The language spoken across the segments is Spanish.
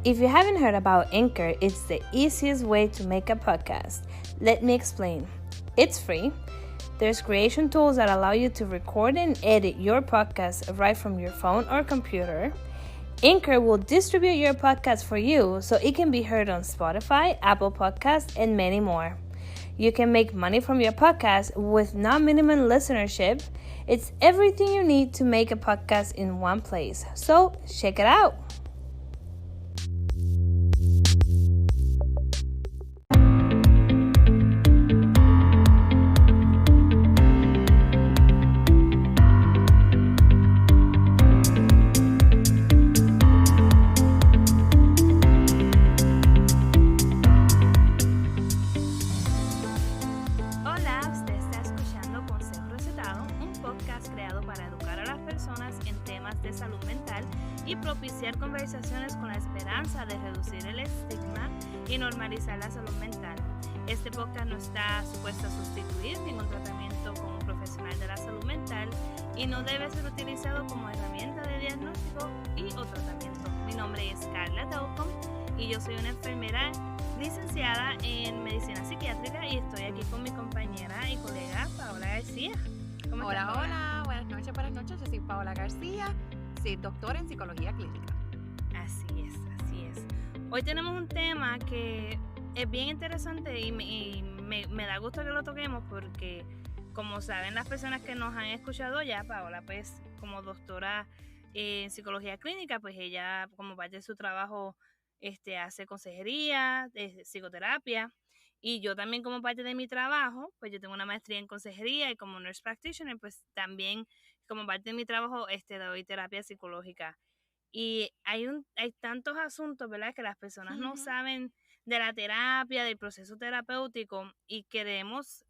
If you haven't heard about Anchor, it's the easiest way to make a podcast. Let me explain. It's free. There's creation tools that allow you to record and edit your podcast right from your phone or computer. Anchor will distribute your podcast for you so it can be heard on Spotify, Apple Podcasts, and many more. You can make money from your podcast with no minimum listenership. It's everything you need to make a podcast in one place. So check it out. Y propiciar conversaciones con la esperanza de reducir el estigma y normalizar la salud mental. Este podcast no está supuesto a sustituir ningún tratamiento como profesional de la salud mental y no debe ser utilizado como herramienta de diagnóstico o tratamiento. Mi nombre es Carla Taucom y yo soy una enfermera licenciada en medicina psiquiátrica y estoy aquí con mi compañera y colega Paola García. ¿Cómo estás, Paola? Hola, buenas noches, yo soy Paola García. Sí, doctora en psicología clínica. Así es. Hoy tenemos un tema que es bien interesante y me da gusto que lo toquemos porque, como saben las personas que nos han escuchado ya, Paola, pues como doctora en psicología clínica, pues ella como parte de su trabajo hace consejería, psicoterapia. Y yo también como parte de mi trabajo, pues yo tengo una maestría en consejería y como nurse practitioner, pues también como parte de mi trabajo doy terapia psicológica. Y hay tantos asuntos, ¿verdad? Que las personas no saben de la terapia, del proceso terapéutico y queremos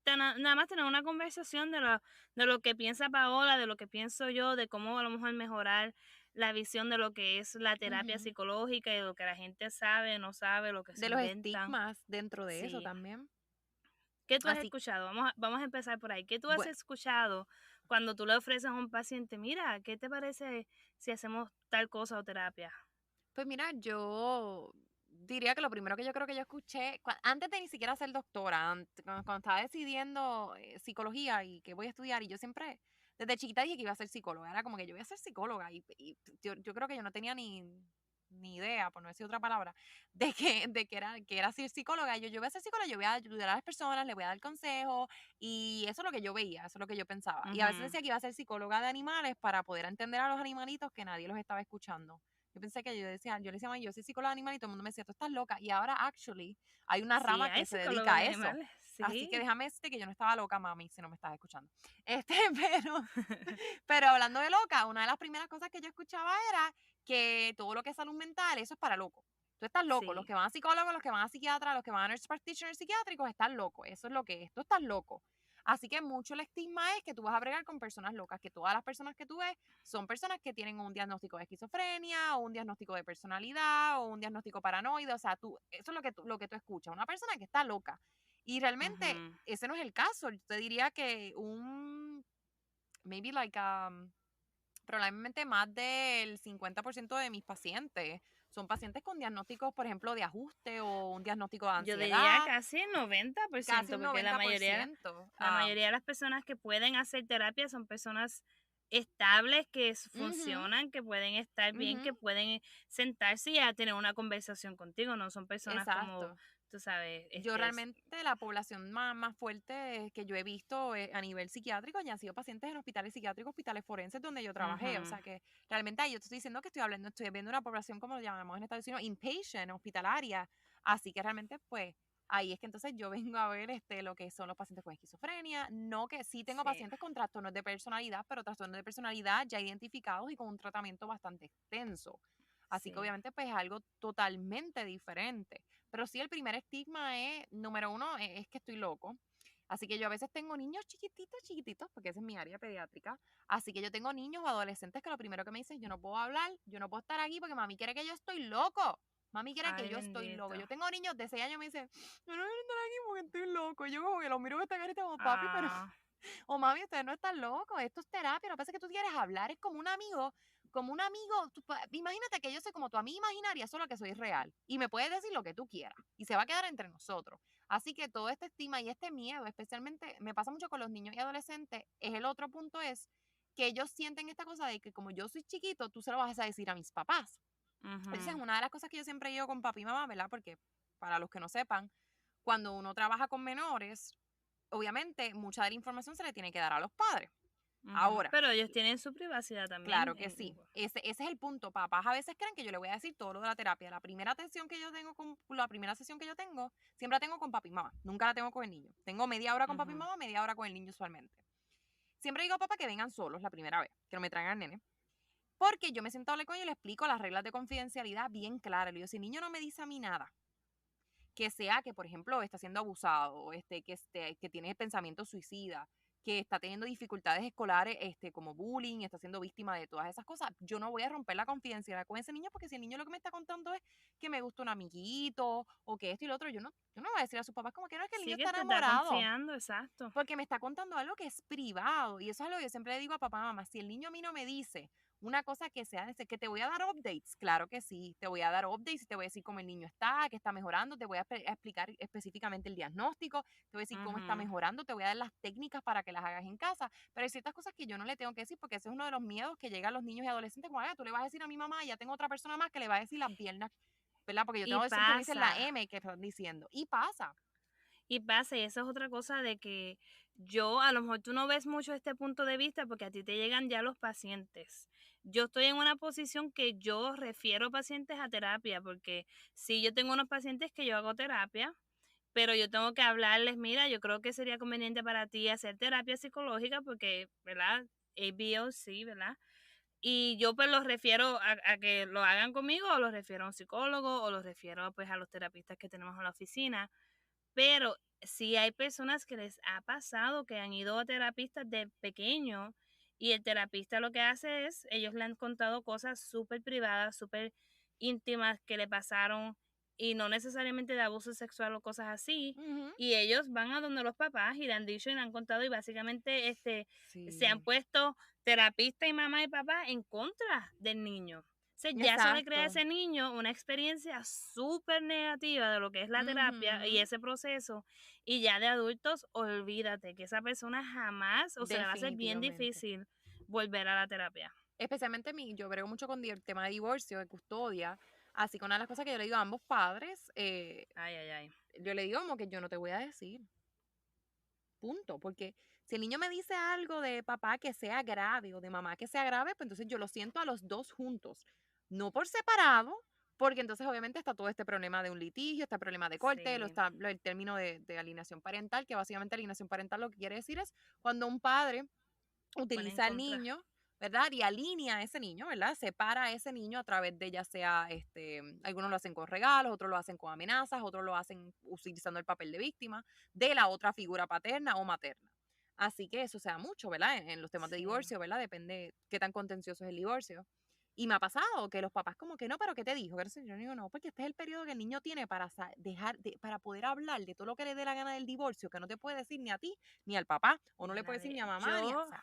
nada más tener una conversación de lo que piensa Paola, de lo que pienso yo, de cómo a lo mejor mejorar la visión de lo que es la terapia psicológica y de lo que la gente sabe, no sabe, lo que se de los inventan. estigmas dentro de eso también. ¿Qué tú has escuchado? Vamos a empezar por ahí. ¿Qué tú has escuchado cuando tú le ofreces a un paciente? Mira, ¿qué te parece si hacemos tal cosa o terapia? Pues mira, yo diría que lo primero que yo creo que yo escuché, antes de ni siquiera ser doctora, cuando estaba decidiendo psicología y qué voy a estudiar, y yo siempre, desde chiquita dije que iba a ser psicóloga, era como que yo voy a ser psicóloga, y yo creo que yo no tenía ni idea, por no decir otra palabra, de que era ser psicóloga. Yo voy a ser psicóloga, yo voy a ayudar a las personas, les voy a dar consejos, y eso es lo que yo veía, eso es lo que yo pensaba. Y a veces decía que iba a ser psicóloga de animales para poder entender a los animalitos que nadie los estaba escuchando. Yo pensé que yo le decía, mami, yo soy psicóloga animal y todo el mundo me decía, tú estás loca. Y ahora, actually, hay una rama que se dedica a eso. Animales, sí. Así que déjame decirte que yo no estaba loca, mami, si no me estás escuchando. Pero hablando de loca, una de las primeras cosas que yo escuchaba era que todo lo que es salud mental, eso es para locos. Tú estás loco. Sí. Los que van a psicólogos, los que van a psiquiatra, los que van a nurse practitioners psiquiátricos, están locos. Eso es lo que es. Tú estás loco. Así que mucho el estigma es que tú vas a bregar con personas locas, que todas las personas que tú ves son personas que tienen un diagnóstico de esquizofrenia, o un diagnóstico de personalidad, o un diagnóstico paranoide. O sea, eso es lo que tú escuchas. Una persona que está loca. Y realmente ese no es el caso. Yo te diría que maybe like, probablemente más del 50% de mis pacientes son pacientes con diagnósticos, por ejemplo, de ajuste o un diagnóstico de ansiedad. Yo diría casi 90%, Casi un porque 90%. la mayoría de las personas que pueden hacer terapia son personas estables, que funcionan, que pueden estar bien, que pueden sentarse y a tener una conversación contigo, no son personas como, tú sabes. Yo realmente la población más fuerte que yo he visto a nivel psiquiátrico ya han sido pacientes en hospitales psiquiátricos, hospitales forenses donde yo trabajé. O sea que realmente ahí yo te estoy diciendo que estoy viendo una población, como lo llamamos en Estados Unidos, inpatient, hospitalaria. Así que realmente pues ahí es que entonces yo vengo a ver lo que son los pacientes con esquizofrenia. No, que sí tengo pacientes con trastornos de personalidad, pero trastornos de personalidad ya identificados y con un tratamiento bastante extenso. Así que obviamente pues es algo totalmente diferente. Pero sí, el primer estigma es, número uno, es que estoy loco. Así que yo a veces tengo niños chiquititos, porque esa es mi área pediátrica. Así que yo tengo niños o adolescentes que lo primero que me dicen, yo no puedo hablar, yo no puedo estar aquí porque mami quiere que yo estoy loco. Mami quiere que yo estoy loco. Yo tengo niños de 6 años que me dicen, yo no quiero estar aquí porque estoy loco. Y yo como que los miro que están carita como papi, pero o mami, ustedes no están locos, esto es terapia. Lo que pasa es que tú quieres hablar, es como un amigo como un amigo, imagínate que yo soy como tu amiga imaginaria, solo que soy real. Y me puedes decir lo que tú quieras. Y se va a quedar entre nosotros. Así que todo este estigma y este miedo, especialmente, me pasa mucho con los niños y adolescentes, es el otro punto es que ellos sienten esta cosa de que como yo soy chiquito, tú se lo vas a decir a mis papás. Esa es Ujú, una de las cosas que yo siempre digo con papi y mamá, ¿verdad? Porque para los que no sepan, cuando uno trabaja con menores, obviamente mucha de la información se le tiene que dar a los padres. ujú. Ahora, Pero ellos tienen su privacidad también. claro que sí. Ese es el punto. Papás a veces creen que yo le voy a decir todo lo de la terapia. La primera atención que yo tengo la primera sesión que yo tengo, siempre la tengo con papi y mamá. Nunca la tengo con el niño. Tengo media hora con papi y Ujú, mamá, media hora con el niño usualmente. Siempre digo a papá que vengan solos la primera vez, que no me traigan al nene. Porque yo me siento a hablar con ellos y le explico las reglas de confidencialidad bien claras. Le digo, si el niño no me dice a mí nada, que sea que, por ejemplo, está siendo abusado, que tiene pensamientos suicidas, que está teniendo dificultades escolares, como bullying, está siendo víctima de todas esas cosas, yo no voy a romper la confidencialidad con ese niño, porque si el niño lo que me está contando es que me gusta un amiguito, o que esto y lo otro, yo no voy a decir a sus papás como que no es que el niño sí, que está te está enamorado, confiando, exacto. porque me está contando algo que es privado. Y eso es lo que yo siempre le digo a papá, mamá, si el niño a mí no me dice una cosa que sea, que te voy a dar updates, claro que sí, te voy a dar updates y te voy a decir cómo el niño está, que está mejorando, te voy a explicar específicamente el diagnóstico, te voy a decir cómo está Ujú. mejorando, te voy a dar las técnicas para que las hagas en casa, pero hay ciertas cosas que yo no le tengo que decir, porque ese es uno de los miedos que llega a los niños y adolescentes, como, tú le vas a decir a mi mamá, ya tengo otra persona más que le va a decir las piernas, ¿verdad? Porque yo Y tengo que siempre me dicen la pasa. M que están diciendo, y pasa. Y pasa, y eso es otra cosa de que yo, a lo mejor tú no ves mucho este punto de vista porque a ti te llegan ya los pacientes. Yo estoy en una posición que yo refiero pacientes a terapia, porque sí, yo tengo unos pacientes que yo hago terapia, pero yo tengo que hablarles, mira, yo creo que sería conveniente para ti hacer terapia psicológica porque, ¿verdad? ABOC, ¿verdad? Y yo pues los refiero a que lo hagan conmigo o los refiero a un psicólogo o los refiero pues a los terapistas que tenemos en la oficina, pero sí hay personas que les ha pasado que han ido a terapistas de pequeño y el terapista lo que hace es, ellos le han contado cosas súper privadas, súper íntimas que le pasaron y no necesariamente de abuso sexual o cosas así. Ujú. Y ellos van a donde los papás y le han dicho y le han contado y básicamente se han Sí, puesto terapista y mamá y papá en contra del niño. Sea, ya eso le crea a exacto. ese niño una experiencia súper negativa de lo que es la terapia y Ujú. ese proceso, y ya de adultos, olvídate que esa persona jamás, o se le va a hacer bien Definitivamente. difícil volver a la terapia. Especialmente yo brego mucho con el tema de divorcio, de custodia. Así que una de las cosas que yo le digo a ambos padres, Ay, ay, ay. yo le digo como que yo no te voy a decir, punto. Porque si el niño me dice algo de papá que sea grave o de mamá que sea grave, pues entonces yo lo siento a los dos juntos. No por separado, porque entonces obviamente está todo este problema de un litigio, está el problema de corte, Sí, el término de alienación parental, que básicamente alienación parental lo que quiere decir es cuando un padre pone en utiliza al contra. niño, ¿verdad? Y alinea a ese niño, ¿verdad? Separa a ese niño a través de ya sea, algunos lo hacen con regalos, otros lo hacen con amenazas, otros lo hacen utilizando el papel de víctima de la otra figura paterna o materna. Así que eso se da mucho, ¿verdad? En los temas de Sí. divorcio, ¿verdad? Depende qué tan contencioso es el divorcio. Y me ha pasado que los papás como que no, pero ¿qué te dijo? Que yo digo, no, porque este es el periodo que el niño tiene para para poder hablar de todo lo que le dé la gana del divorcio, que no te puede decir ni a ti ni al papá, o no Ni a le puede decir nadie. ni a mamá, ni a, o Yo, sea,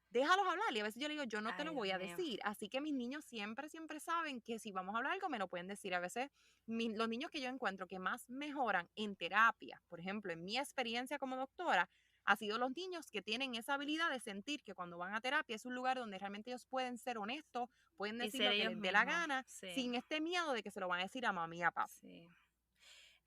déjalos hablar. Y a veces yo le digo, yo no te ay, lo Dios voy a mío. decir. Así que mis niños siempre, siempre saben que si vamos a hablar algo, me lo pueden decir. A veces los niños que yo encuentro que más mejoran en terapia, por ejemplo, en mi experiencia como doctora, ha sido los niños que tienen esa habilidad de sentir que cuando van a terapia es un lugar donde realmente ellos pueden ser honestos, pueden Y decir ser lo que ellos les dé la mismos. gana, Sí, sin este miedo de que se lo van a decir a mami y a papi. sí.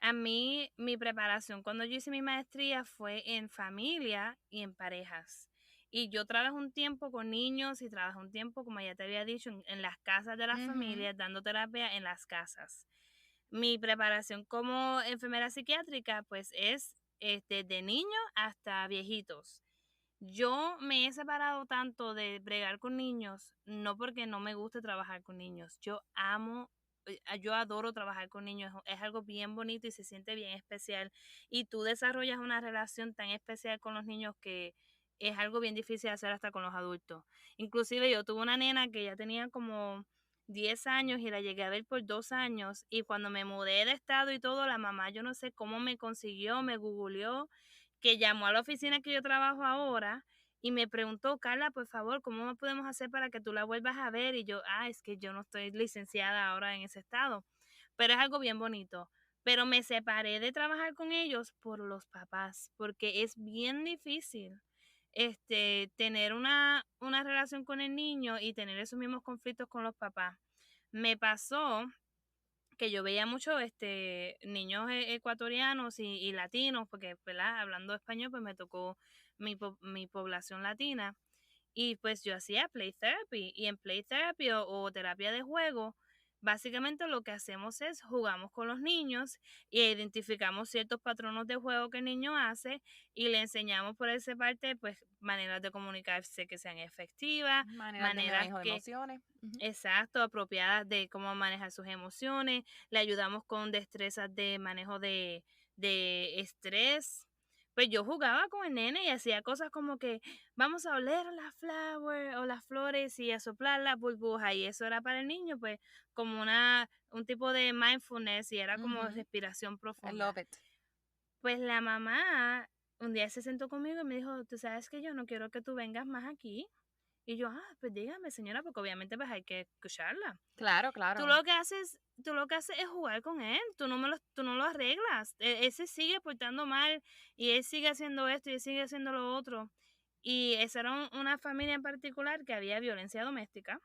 A mí, mi preparación cuando yo hice mi maestría fue en familia y en parejas. Y yo trabajé un tiempo con niños y trabajé un tiempo, como ya te había dicho, en las casas de las Ujú. familias, dando terapia en las casas. Mi preparación como enfermera psiquiátrica, pues es de niños hasta viejitos. Yo me he separado tanto de bregar con niños, no porque no me guste trabajar con niños. Yo amo, yo adoro trabajar con niños. Es algo bien bonito y se siente bien especial. Y tú desarrollas una relación tan especial con los niños que es algo bien difícil de hacer hasta con los adultos. Inclusive yo tuve una nena que ya tenía como 10 años y la llegué a ver por 2 años. Y cuando me mudé de estado y todo, la mamá, yo no sé cómo me consiguió, me googleó, que llamó a la oficina que yo trabajo ahora y me preguntó, Carla, por favor, ¿cómo podemos hacer para que tú la vuelvas a ver? Y yo, es que yo no estoy licenciada ahora en ese estado, pero es algo bien bonito. Pero me separé de trabajar con ellos por los papás, porque es bien difícil tener una relación con el niño y tener esos mismos conflictos con los papás. Me pasó que yo veía mucho niños ecuatorianos y latinos, porque, ¿verdad? Hablando español, pues me tocó mi población latina. Y pues yo hacía play therapy. Y en play therapy o terapia de juego, básicamente lo que hacemos es jugamos con los niños e identificamos ciertos patronos de juego que el niño hace y le enseñamos por esa parte, pues, maneras de comunicarse que sean efectivas, Maneras de maneras manejo de que emociones. exacto, apropiadas de cómo manejar sus emociones, le ayudamos con destrezas de manejo de estrés. Pues yo jugaba con el nene y hacía cosas como que vamos a oler la flower o las flores y a soplar las burbujas y eso era para el niño pues como un tipo de mindfulness y era como Ujú. respiración I profunda. love it. Pues la mamá un día se sentó conmigo y me dijo, tú sabes que yo no quiero que tú vengas más aquí. Y yo, pues dígame, señora, porque obviamente pues hay que escucharla. Claro, Tú claro. lo que haces, tú lo que haces es jugar con él, tú no lo arreglas. Él se sigue portando mal y él sigue haciendo esto y él sigue haciendo lo otro. Y esa era una familia en particular que había violencia doméstica,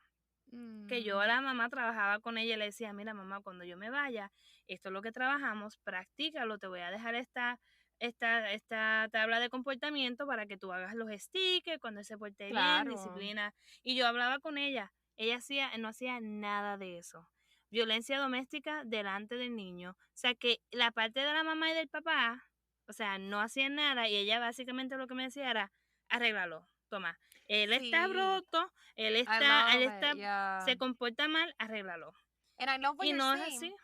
que yo a Mm, la mamá trabajaba con ella y le decía, mira mamá, cuando yo me vaya, esto es lo que trabajamos, practícalo, te voy a dejar esta tabla de comportamiento para que tú hagas los stickers, cuando él se porte bien, claro. disciplina. Y yo hablaba con ella no hacía nada de eso. Violencia doméstica delante del niño. O sea que la parte de la mamá y del papá, o sea, no hacían nada y ella básicamente lo que me decía era, arréglalo, toma. Él está Sí, broto, I él love it, está, yeah. se comporta mal, arréglalo. And I love what Y you're no es saying. así.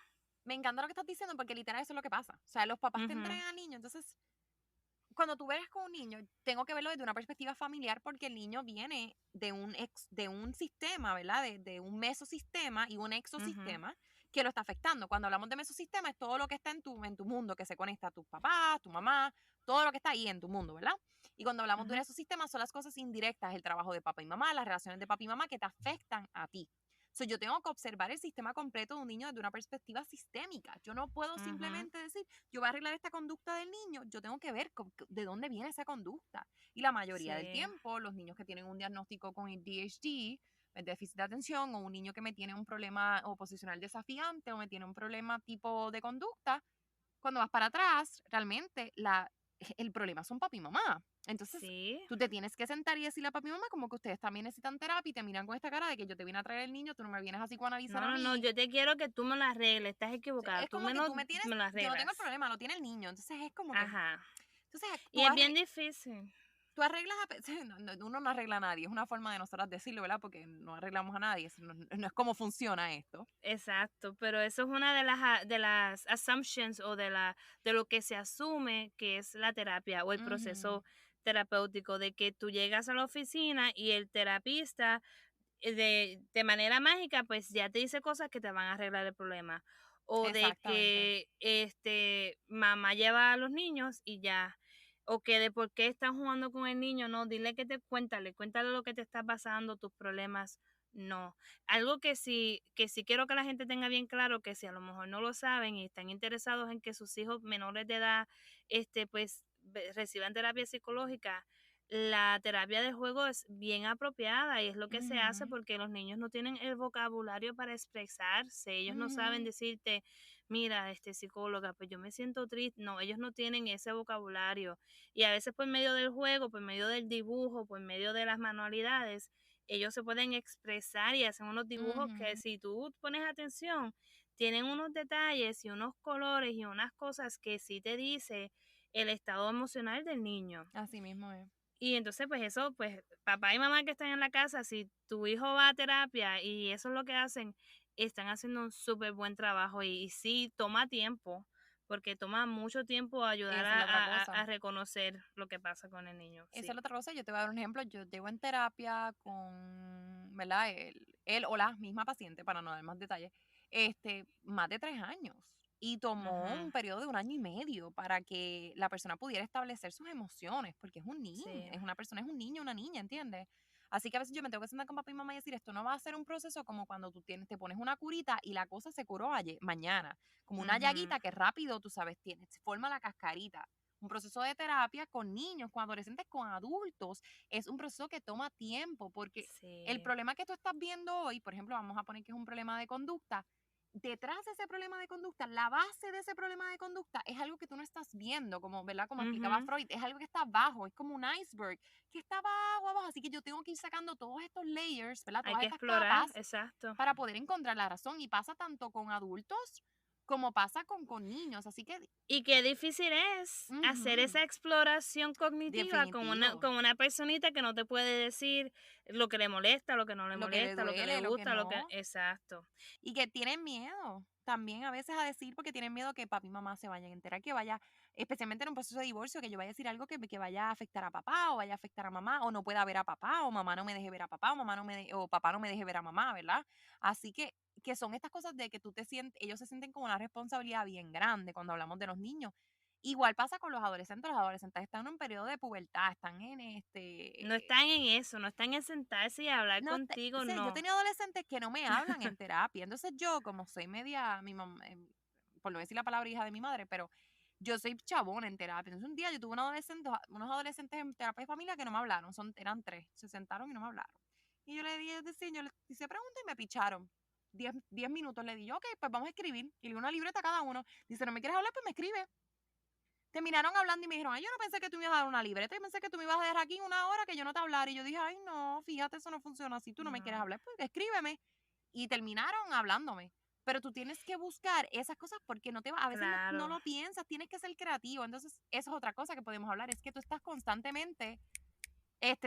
Me encanta lo que estás diciendo porque literal eso es lo que pasa. O sea, los papás te Ujú, entregan al niño, entonces cuando tú ves con un niño, tengo que verlo desde una perspectiva familiar porque el niño viene de un sistema, ¿verdad? De un mesosistema y un ujú, exosistema que lo está afectando. Cuando hablamos de mesosistema es todo lo que está en tu mundo, que se conecta a tus papás, tu mamá, todo lo que está ahí en tu mundo, ¿verdad? Y cuando hablamos de un ujú, exosistema son las cosas indirectas, el trabajo de papá y mamá, las relaciones de papá y mamá que te afectan a ti. So, yo tengo que observar el sistema completo de un niño desde una perspectiva sistémica. Yo no puedo ujú. simplemente decir, yo voy a arreglar esta conducta del niño, yo tengo que ver de dónde viene esa conducta. Y la mayoría del Sí. tiempo, los niños que tienen un diagnóstico con ADHD, el déficit de atención, o un niño que me tiene un problema oposicional desafiante, o me tiene un problema tipo de conducta, cuando vas para atrás, realmente el problema son papi y mamá. Entonces, Sí. tú te tienes que sentar y decirle a papi y mamá como que ustedes también necesitan terapia y te miran con esta cara de que yo te vine a traer el niño, tú no me vienes a psicoanalizar No, a no, no, mí. yo te quiero que tú me lo arregles, estás equivocada, Es como que tú me tienes, me lo yo no tengo el arreglas. problema, lo tiene el niño. Entonces es como que, Ajá. entonces Y es bien difícil. tú arreglas uno no arregla a nadie, es una forma de nosotras decirlo, ¿verdad? Porque no arreglamos a nadie, eso no es como funciona esto. Exacto, pero eso es una de las assumptions o de lo que se asume que es la terapia o el Ujú, proceso terapéutico, de que tú llegas a la oficina y el terapista de manera mágica pues ya te dice cosas que te van a arreglar el problema. O de exactamente. que mamá lleva a los niños y ya. O que de por qué están jugando con el niño, no, dile cuéntale lo que te está pasando, tus problemas. No, algo que sí quiero que la gente tenga bien claro, que si a lo mejor no lo saben y están interesados en que sus hijos menores de edad, pues reciban terapia psicológica, la terapia del juego es bien apropiada y es lo que se hace Ujú, porque los niños no tienen el vocabulario para expresarse, ellos no saben ujú, decirte, mira, psicóloga, pues yo me siento triste, no, ellos no tienen ese vocabulario y a veces por medio del juego, por medio del dibujo, por medio de las manualidades, ellos se pueden expresar y hacen unos dibujos que ujú. si tú pones atención, tienen unos detalles y unos colores y unas cosas que sí te dice el estado emocional del niño. Así mismo es. Y entonces, pues eso, pues papá y mamá que están en la casa, si tu hijo va a terapia y eso es lo que hacen, están haciendo un súper buen trabajo y sí toma tiempo, porque toma mucho tiempo ayudar Esa es la otra cosa. a reconocer lo que pasa con el niño, Esa es sí. la otra cosa. Yo te voy a dar un ejemplo. Yo llevo en terapia con, ¿verdad? Él o la misma paciente, para no dar más detalles, más de 3 años. Y tomó un Ujú. periodo de 1 año y medio para que la persona pudiera establecer sus emociones, porque es un niño, Sí. es una persona, es un niño, una niña, ¿entiendes? Así que a veces yo me tengo que sentar con papá y mamá y decir, esto no va a ser un proceso como cuando tú tienes, te pones una curita y la cosa se curó mañana, como una Ujú. llaguita que rápido, tú sabes, se forma la cascarita. Un proceso de terapia con niños, con adolescentes, con adultos, es un proceso que toma tiempo, porque el Sí. problema que tú estás viendo hoy, por ejemplo, vamos a poner que es un problema de conducta, detrás de ese problema de conducta, la base de ese problema de conducta es algo que tú no estás viendo, como, ¿verdad? Como explicaba Ujú. Freud, es algo que está abajo, es como un iceberg, que está abajo, abajo, así que yo tengo que ir sacando todos estos layers, ¿verdad? Hay Todas que estas explorar, capas exacto. para poder encontrar la razón y pasa tanto con adultos como pasa con niños, así que, Y qué difícil es hacer ujú, esa exploración cognitiva definitivo, con una personita que no te puede decir lo que le molesta, lo que no le lo que le molesta, lo que le duele, lo que gusta, lo que no. exacto. Y que tienen miedo también a veces a decir, porque tienen miedo que papi y mamá se vayan a enterar, que vaya, especialmente en un proceso de divorcio, que yo vaya a decir algo que vaya a afectar a papá o vaya a afectar a mamá, o no pueda ver a papá, o mamá no me deje ver a papá, o o papá no me deje ver a mamá, ¿verdad? Así que son estas cosas de que tú te sientes, ellos se sienten como una responsabilidad bien grande cuando hablamos de los niños. Igual pasa con los adolescentes están en un periodo de pubertad, están en No están en eso, no están en sentarse y hablar no, o contigo, sea, yo he no. tenido adolescentes que no me hablan en terapia. Entonces yo, como soy media, mi mamá, por no decir la palabra hija de mi madre, pero yo soy chabona en terapia. Entonces un día yo tuve unos adolescentes en terapia de familia que no me hablaron. Eran tres. Se sentaron y no me hablaron. Y yo le dije, yo les hice preguntas y me picharon. 10 minutos le di yo, ok, pues vamos a escribir. Y le di una libreta a cada uno. Dice, ¿no me quieres hablar? Pues me escribe. Terminaron hablando y me dijeron, ay, yo no pensé que tú me ibas a dar una libreta, yo pensé que tú me ibas a dejar aquí 1 hora que yo no te hablara. Y yo dije, ay, no, fíjate, eso no funciona así, tú no me quieres No. hablar, pues escríbeme. Y terminaron hablándome. Pero tú tienes que buscar esas cosas porque no te va, a veces no Claro. lo piensas, tienes que ser creativo. Entonces, eso es otra cosa que podemos hablar, es que tú estás constantemente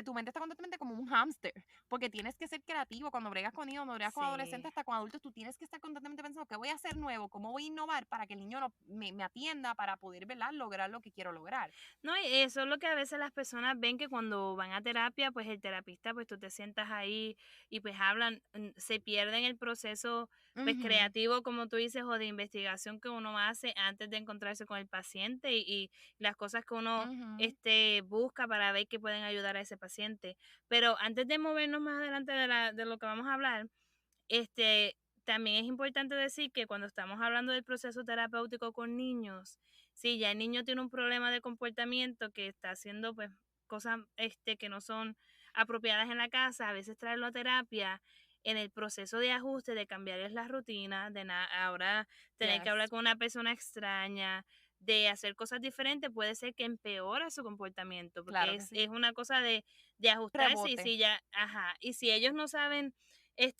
tu mente está constantemente como un hámster, porque tienes que ser creativo cuando bregas con niños, cuando bregas con adolescentes, Sí. hasta con adultos, tú tienes que estar constantemente pensando qué voy a hacer nuevo, cómo voy a innovar para que el niño me atienda para poder, ¿verdad? Lograr lo que quiero lograr. No, y eso es lo que a veces las personas ven que cuando van a terapia, pues el terapista, pues tú te sientas ahí y pues hablan, se pierden el proceso pues Ujú, creativo, como tú dices, o de investigación que uno hace antes de encontrarse con el paciente y las cosas que uno ujú. busca para ver que pueden ayudar a ese paciente. Pero antes de movernos más adelante de lo que vamos a hablar, también es importante decir que cuando estamos hablando del proceso terapéutico con niños, si ya el niño tiene un problema de comportamiento que está haciendo pues cosas que no son apropiadas en la casa, a veces traerlo a terapia en el proceso de ajuste, de cambiarles la rutina, ahora tener que hablar Yes, con una persona extraña, de hacer cosas diferentes, puede ser que empeora su comportamiento, porque claro que sí. es una cosa de ajustarse y Rebote. si ya, ajá, y si ellos no saben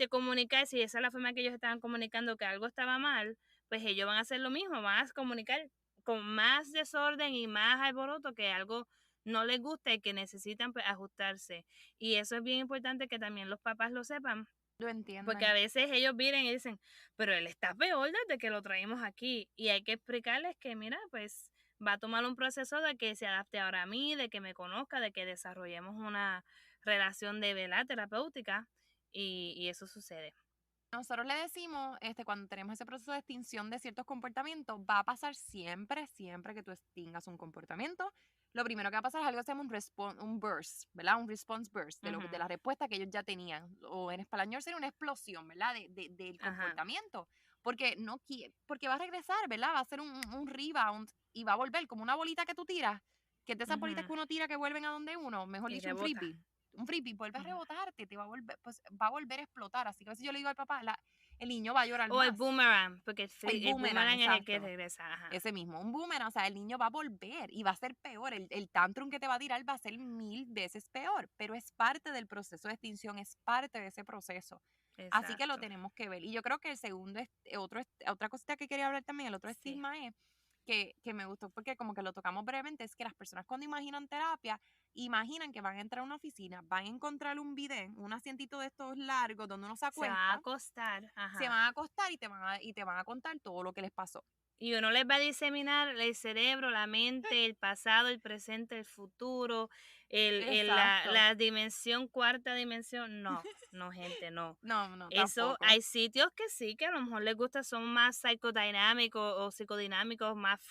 comunicar, si esa es la forma que ellos estaban comunicando que algo estaba mal, pues ellos van a hacer lo mismo, van a comunicar con más desorden y más alboroto que algo no les gusta y que necesitan pues, ajustarse. Y eso es bien importante que también los papás lo sepan, Lo porque a entiendan. veces ellos vienen y dicen, pero él está peor desde que lo traímos aquí. Y hay que explicarles que, mira, pues va a tomar un proceso de que se adapte ahora a mí, de que me conozca, de que desarrollemos una relación de vela terapéutica y eso sucede. Nosotros le decimos, cuando tenemos ese proceso de extinción de ciertos comportamientos, va a pasar siempre, siempre que tú extingas un comportamiento. Lo primero que va a pasar es algo que se llama un burst, ¿verdad? Un response burst de Ujú, la respuesta que ellos ya tenían. O en español sería una explosión, ¿verdad? Del ajá, comportamiento. Porque no porque va a regresar, ¿verdad? Va a ser un rebound y va a volver como una bolita que tú tiras, que es de esas bolitas ujú, que uno tira que vuelven a donde uno, mejor y dicho, un rebota. freebie. Un freebie vuelve a Ujú. rebotarte, te va a volver, pues va a volver a explotar. Así que a veces yo le digo al papá, el niño va a llorar O el más. boomerang, porque El el boomerang, boomerang es el que exacto. regresa, ajá. Ese mismo, un boomerang, o sea, el niño va a volver y va a ser peor. El tantrum que te va a tirar va a ser 1000 veces peor, pero es parte del proceso de extinción, es parte de ese proceso. Así que lo Exacto. tenemos que ver. Y yo creo que el segundo, otra cosita que quería hablar también, el otro Sí. estigma es que me gustó porque como que lo tocamos brevemente, es que las personas cuando imaginan terapia, imaginan que van a entrar a una oficina, van a encontrar un bidén, un asientito de estos largos donde uno se Se va a acuesta, acostar, se ajá. van a acostar y te van a contar todo lo que les pasó. Y uno les va a diseminar el cerebro, la mente, el pasado, el presente, el futuro, Exacto. la dimensión, cuarta dimensión. No, no, gente, no. No, no, Eso, tampoco. hay sitios que sí, que a lo mejor les gusta, son más psicodinámicos o psicodinámicos, más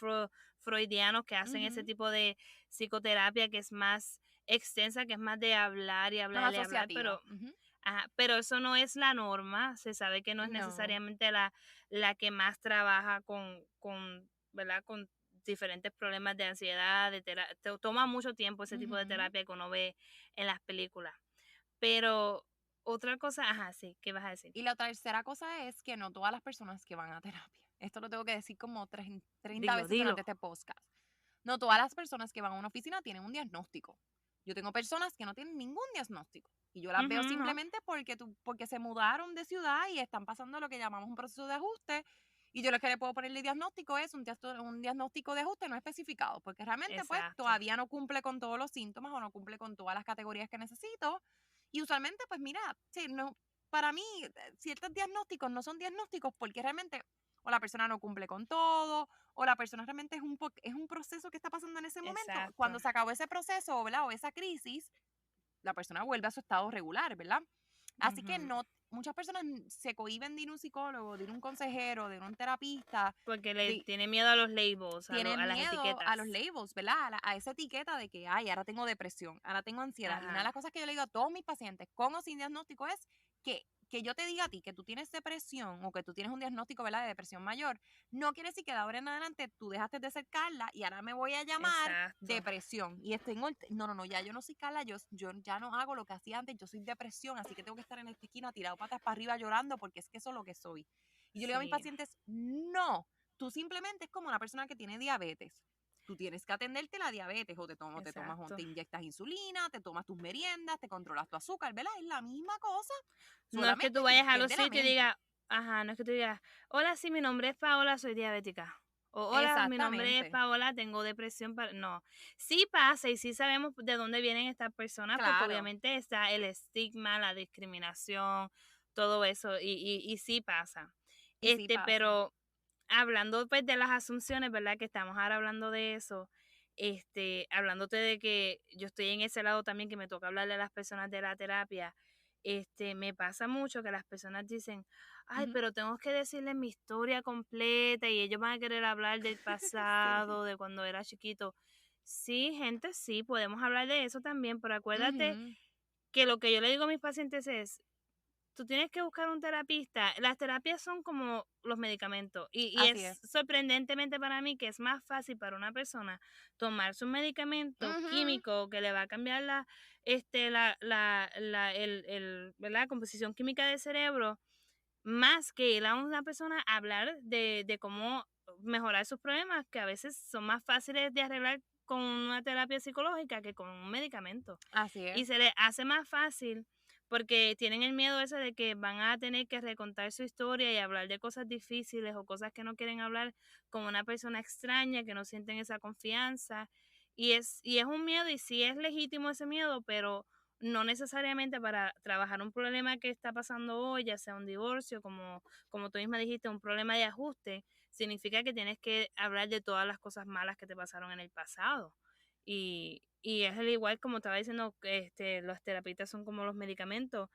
freudianos, que hacen ese Ujú. tipo de psicoterapia que es más extensa, que es más de hablar y Más hablar y hablar, asociativa. Ujú. ajá, pero eso no es la norma. Se sabe que no es No, necesariamente la que más trabaja ¿verdad? Con diferentes problemas de ansiedad, toma mucho tiempo ese tipo de ujú. terapia que uno ve en las películas. Pero otra cosa, ajá, sí, ¿qué vas a decir? Y la tercera cosa es que no todas las personas que van a terapia, esto lo tengo que decir como 30 Dilo, veces durante dilo. este podcast, no todas las personas que van a una oficina tienen un diagnóstico. Yo tengo personas que no tienen ningún diagnóstico y yo las veo Ujú, no, simplemente porque se mudaron de ciudad y están pasando lo que llamamos un proceso de ajuste. Y yo lo que le puedo ponerle diagnóstico es un diagnóstico de ajuste no especificado, porque realmente pues exacto. todavía no cumple con todos los síntomas o no cumple con todas las categorías que necesito. Y usualmente pues mira, sí, no, para mí ciertos diagnósticos no son diagnósticos porque realmente o la persona no cumple con todo o la persona realmente es un proceso que está pasando en ese momento. Exacto. Cuando se acabó ese proceso, ¿verdad? O esa crisis, la persona vuelve a su estado regular, ¿verdad? Así que Ujú. no, muchas personas se cohíben de ir a un psicólogo, de ir a un consejero, de ir a un terapista, Porque le de, tiene miedo a los labels, tienen a las miedo a los etiquetas. labels, ¿verdad? A esa etiqueta de que, ay, ahora tengo depresión, ahora tengo ansiedad. Y una de las Ajá, cosas que yo le digo a todos mis pacientes, con o sin diagnóstico, es que yo te diga a ti que tú tienes depresión o que tú tienes un diagnóstico, ¿verdad?, de depresión mayor, no quiere decir que de ahora en adelante tú dejaste de ser Carla y ahora me voy a llamar exacto. depresión. Y estoy no, no, no, ya yo no soy Carla, yo ya no hago lo que hacía antes, yo soy depresión, así que tengo que estar en esta esquina tirado patas para arriba llorando porque es que eso es lo que soy. Y yo le digo a mis Sí. pacientes, no, tú simplemente es como una persona que tiene diabetes. Tú tienes que atenderte la diabetes o te tomas o Exacto. te inyectas insulina, te tomas tus meriendas, te controlas tu azúcar, ¿verdad? Es la misma cosa, No es que solamente tú vayas a que es los de la sitios y mente. digas, ajá, no es que tú digas, hola, sí, mi nombre es Paola, soy diabética. O hola, mi nombre es Exactamente. Paola, tengo depresión. No, sí pasa y sí sabemos de dónde vienen estas personas, porque Claro. obviamente está el estigma, la discriminación, todo eso, y sí pasa. Y sí pasa. Pero hablando pues de las asunciones, ¿verdad? Que estamos ahora hablando de eso, hablándote de que yo estoy en ese lado también que me toca hablarle a las personas de la terapia, me pasa mucho que las personas dicen, ay, Ujú. pero tengo que decirles mi historia completa y ellos van a querer hablar del Sí. pasado, de cuando era chiquito. Sí, gente, sí, podemos hablar de eso también, pero acuérdate Ujú. que lo que yo le digo a mis pacientes es, tú tienes que buscar un terapista. Las terapias son como los medicamentos y Así es es. sorprendentemente para mí que es más fácil para una persona tomarse un medicamento Ujú. químico que le va a cambiar ¿verdad? Composición química del cerebro, más que ir a una persona a hablar de cómo mejorar sus problemas, que a veces son más fáciles de arreglar con una terapia psicológica que con un medicamento. Así es. Y se les hace más fácil porque tienen el miedo ese de que van a tener que recontar su historia y hablar de cosas difíciles o cosas que no quieren hablar con una persona extraña, que no sienten esa confianza. Y es un miedo y sí es legítimo ese miedo, pero no necesariamente para trabajar un problema que está pasando hoy, ya sea un divorcio, como tú misma dijiste, un problema de ajuste, significa que tienes que hablar de todas las cosas malas que te pasaron en el pasado. Y es al igual como estaba diciendo, que los terapeutas son como los medicamentos.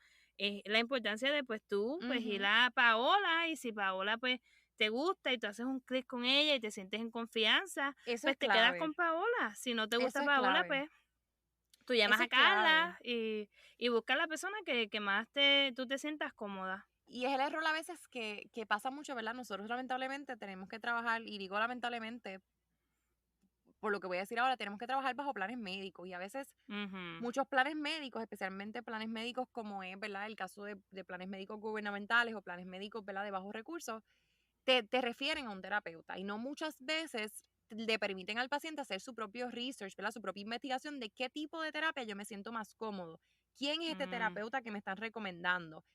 La importancia de pues tú, pues ir Ujú. a Paola y si Paola pues te gusta y tú haces un clic con ella y te sientes en confianza, Eso es pues te quedas clave. con Paola. Si no te gusta Eso es Paola, clave. pues tú llamas Eso a es clave. Carla y buscas la persona que más tú te sientas cómoda. Y es el error a veces que pasa mucho, ¿verdad? Nosotros lamentablemente tenemos que trabajar, y digo lamentablemente, por lo que voy a decir ahora, tenemos que trabajar bajo planes médicos y a veces Ujú, muchos planes médicos, especialmente planes médicos como es, ¿verdad? El caso de planes médicos gubernamentales o planes médicos, ¿verdad? De bajos recursos, te refieren a un terapeuta y no muchas veces le permiten al paciente hacer su propio research, ¿verdad? Su propia investigación de qué tipo de terapia yo me siento más cómodo. ¿Quién es este mm, terapeuta que me están recomendando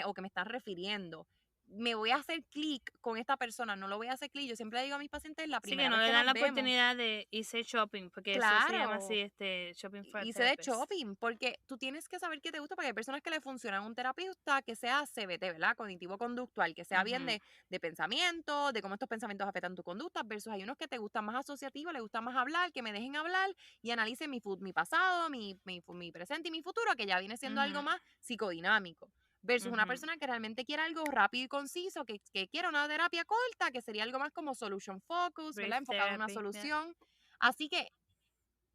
o que me están refiriendo? me voy a hacer clic con esta persona, no lo voy a hacer clic. Yo siempre le digo a mis pacientes la Sí, que primera no vez le que dan nos la vemos. oportunidad de irse shopping, porque eso se llama así, Claro, shopping for a hice de therapist. shopping, porque tú tienes que saber qué te gusta, porque hay personas que le funcionan un terapeuta que sea CBT, ¿verdad? Cognitivo-conductual, que sea bien Ujú. de pensamiento, de cómo estos pensamientos afectan tu conducta, versus hay unos que te gustan más asociativos, les gusta más hablar, que me dejen hablar y analicen mi pasado, mi presente y mi futuro, que ya viene siendo algo Ujú, más psicodinámico. Versus una ujú. persona que realmente quiere algo rápido y conciso, que quiere una terapia corta, que sería algo más como solution focus, ¿verdad? Brief Enfocado en una therapy, yeah. solución. Así que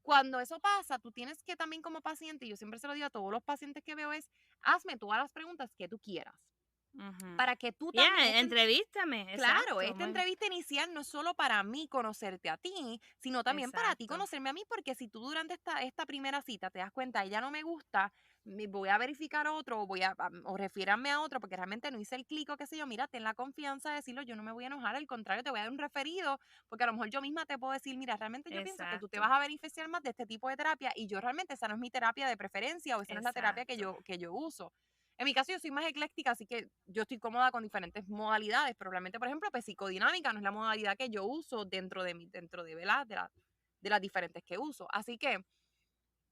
cuando eso pasa, tú tienes que también como paciente, y yo siempre se lo digo a todos los pacientes que veo es, hazme todas las preguntas que tú quieras, Ujú. para que tú Ya, también, entrevístame, claro, exacto, esta muy entrevista inicial no es solo para mí conocerte a ti, sino también para ti exacto. conocerme a mí, porque si tú durante esta primera cita te das cuenta, ella no me gusta, voy a verificar otro, o refiéranme a otro, porque realmente no hice el clic o qué sé yo, mira, ten la confianza de decirlo, yo no me voy a enojar, al contrario, te voy a dar un referido, porque a lo mejor yo misma te puedo decir, mira, realmente yo pienso que tú te Exacto, vas a beneficiar más de este tipo de terapia, y yo realmente esa no es mi terapia de preferencia, o esa no es la terapia que exacto. yo uso. En mi caso, yo soy más ecléctica, así que yo estoy cómoda con diferentes modalidades, pero realmente, por ejemplo, pues psicodinámica no es la modalidad que yo uso ¿verdad? De las diferentes que uso. Así que,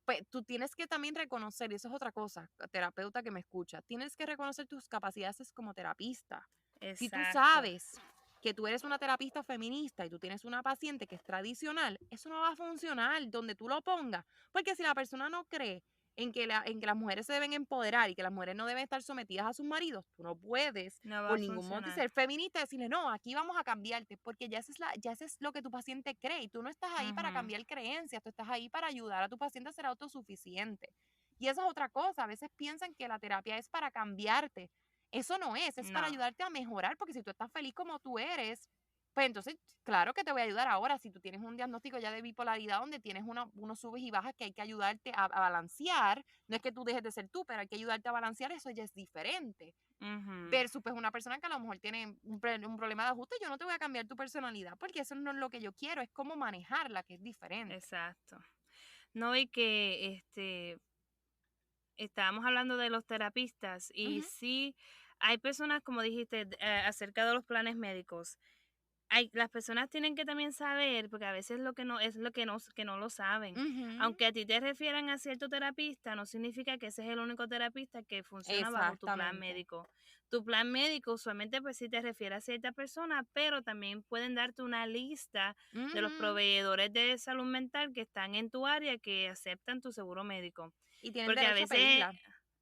pues, tú tienes que también reconocer, y eso es otra cosa, terapeuta que me escucha, tienes que reconocer tus capacidades como terapista. Si tú Exacto. sabes que tú eres una terapista feminista y tú tienes una paciente que es tradicional, eso no va a funcionar donde tú lo pongas. Porque si la persona no cree en que las mujeres se deben empoderar y que las mujeres no deben estar sometidas a sus maridos, tú no puedes No va por a ningún modo funcionar. ser feminista y decirle, no, aquí vamos a cambiarte, porque ya ese es lo que tu paciente cree y tú no estás ahí para Ujú. cambiar creencias, tú estás ahí para ayudar a tu paciente a ser autosuficiente. Y esa es otra cosa, a veces piensan que la terapia es para cambiarte. Eso no es para No, ayudarte a mejorar, porque si tú estás feliz como tú eres, pues entonces, claro que te voy a ayudar ahora. Si tú tienes un diagnóstico ya de bipolaridad donde tienes unos subes y bajas que hay que ayudarte a balancear, no es que tú dejes de ser tú, pero hay que ayudarte a balancear, eso ya es diferente. ujú. Versus pues una persona que a lo mejor tiene un problema de ajuste, yo no te voy a cambiar tu personalidad, porque eso no es lo que yo quiero, es cómo manejarla, que es diferente. Exacto. No, y que estábamos hablando de los terapistas y Ujú, sí hay personas, como dijiste, acerca de los planes médicos. Las personas tienen que también saber, porque a veces lo que no es lo que no lo saben. ujú, Aunque a ti te refieran a cierto terapista, no significa que ese es el único terapista que funciona bajo tu plan exactamente. médico. Tu plan médico usualmente pues sí te refiere a cierta persona, pero también pueden darte una lista de los Ujú, proveedores de salud mental que están en tu área que aceptan tu seguro médico. y tienen Porque a derecho a veces, pedirla.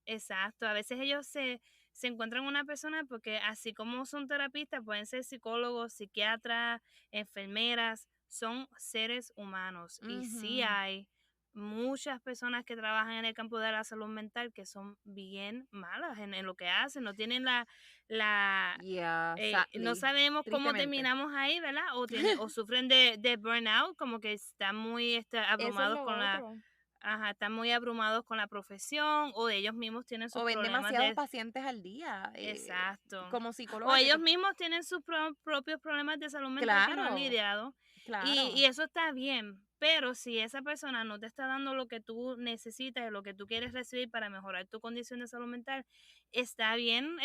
exacto, a veces ellos se encuentran una persona porque así como son terapistas, pueden ser psicólogos, psiquiatras, enfermeras, son seres humanos. Y sí Ujú. hay muchas personas que trabajan en el campo de la salud mental que son bien malas en lo que hacen, no tienen Yeah, no sadly, sabemos cómo tristemente. terminamos ahí, ¿verdad? O sufren de burnout, como que están muy Eso es abrumados lo con otro. ajá, están muy abrumados con la profesión o ellos mismos tienen sus O ven problemas demasiados de pacientes al día. exacto. Como O psicóloga, yo te... ellos mismos tienen sus propios problemas de salud mental que no han Claro, lidiado y claro. eso está bien, pero si esa persona no te está dando lo que tú necesitas, lo que tú quieres recibir para mejorar tu condición de salud mental, está bien,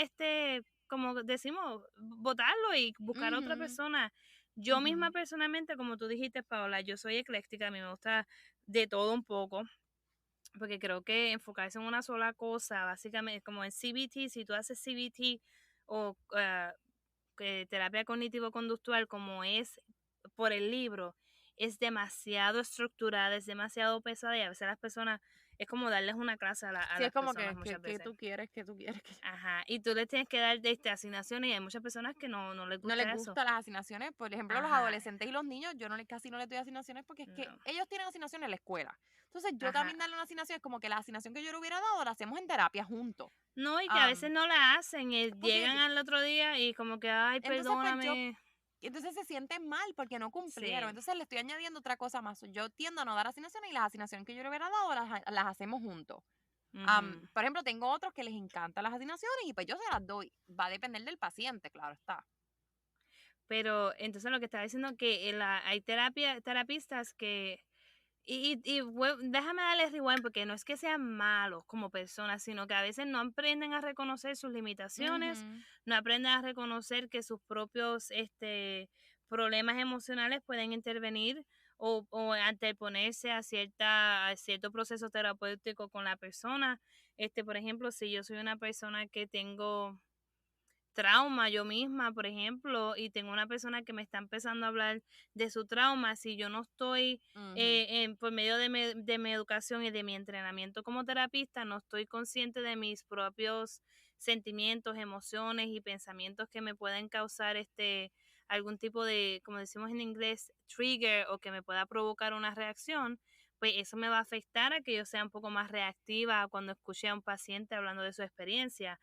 como decimos, votarlo y buscar a otra Ujú, persona. Yo misma ujú. personalmente, como tú dijiste, Paola, yo soy ecléctica, a mí me gusta de todo un poco porque creo que enfocarse en una sola cosa, básicamente, como en CBT, si tú haces CBT o que terapia cognitivo-conductual como es por el libro, es demasiado estructurada, es demasiado pesada y a veces las personas, es como darles una clase a Sí, es las como personas muchas que veces. tú quieres, que tú quieres. Ajá, y tú le tienes que dar asignaciones y hay muchas personas que no les No les gusta eso. gustan las asignaciones. Por ejemplo, los Ajá, adolescentes y los niños, yo no les, casi no les doy asignaciones porque es que no, ellos tienen asignaciones en la escuela. Entonces, yo ajá. también darle una asignación es como que la asignación que yo le hubiera dado la hacemos en terapia juntos. No, y que a veces Am, no la hacen, llegan porque al otro día y como que, ay, entonces, pues yo perdóname. entonces se sienten mal porque no cumplieron. Sí. Entonces le estoy añadiendo otra cosa más. Yo tiendo a no dar asignaciones y las asignaciones que yo le hubiera dado las hacemos juntos. Ujú. Por ejemplo, tengo otros que les encantan las asignaciones y pues yo se las doy. Va a depender del paciente, claro está. Pero entonces lo que estaba diciendo que hay terapistas que déjame darles rewind porque no es que sean malos como personas, sino que a veces no aprenden a reconocer sus limitaciones, Ujú. no aprenden a reconocer que sus propios problemas emocionales pueden intervenir o anteponerse a cierto proceso terapéutico con la persona. Por ejemplo, si yo soy una persona que tengo trauma yo misma, por ejemplo, y tengo una persona que me está empezando a hablar de su trauma, si yo no estoy Ujú. por medio de mi educación y de mi entrenamiento como terapista, no estoy consciente de mis propios sentimientos, emociones y pensamientos que me pueden causar algún tipo de, como decimos en inglés, trigger o que me pueda provocar una reacción, pues eso me va a afectar a que yo sea un poco más reactiva cuando escuche a un paciente hablando de su experiencia.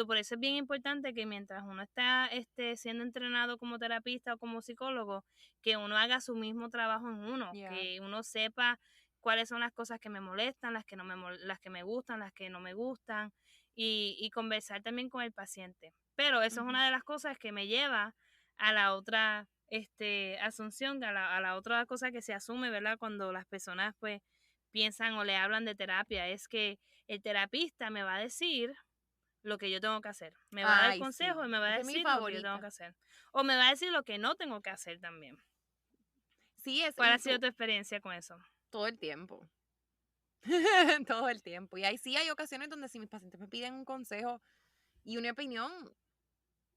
Por eso es bien importante que mientras uno está siendo entrenado como terapista o como psicólogo, que uno haga su mismo trabajo en uno, Yeah. que uno sepa cuáles son las cosas que me molestan, las que no las que me gustan, las que no me gustan, y conversar también con el paciente. Pero eso es Ujú. una de las cosas que me lleva a la otra asunción, a la otra cosa que se asume, ¿verdad? Cuando las personas pues piensan o le hablan de terapia, es que el terapista me va a decir lo que yo tengo que hacer. Me va a dar Ay, consejo y sí. me va a Esa es mi decir lo que yo tengo favorita. que hacer. O me va a decir lo que no tengo que hacer también. Sí, es, ¿Cuál ha y sido tú, tu experiencia con eso? todo el tiempo. Todo el tiempo. Y ahí sí hay ocasiones donde si mis pacientes me piden un consejo y una opinión,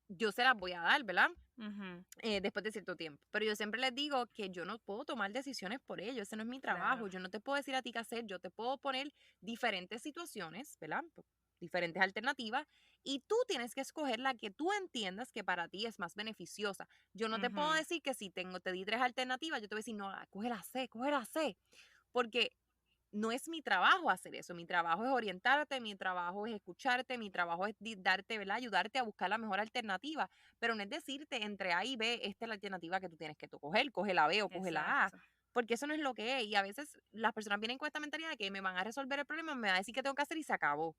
yo se las voy a dar, ¿verdad? Ujú, Después de cierto tiempo. Pero yo siempre les digo que yo no puedo tomar decisiones por ellos, ese no es mi claro. trabajo. Yo no te puedo decir a ti qué hacer, yo te puedo poner diferentes situaciones, ¿verdad? Diferentes alternativas y tú tienes que escoger la que tú entiendas que para ti es más beneficiosa. Yo no te puedo Ujú, decir que si te di tres alternativas, yo te voy a decir, no, coge la C, porque no es mi trabajo hacer eso. Mi trabajo es orientarte, mi trabajo es escucharte, mi trabajo es darte, ¿verdad? Ayudarte a buscar la mejor alternativa. Pero no es decirte entre A y B, esta es la alternativa que tú tienes que coger, coge la B o coge la A. exacto. Porque eso no es lo que es. Y a veces las personas vienen con esta mentalidad de que me van a resolver el problema, me van a decir qué tengo que hacer y se acabó.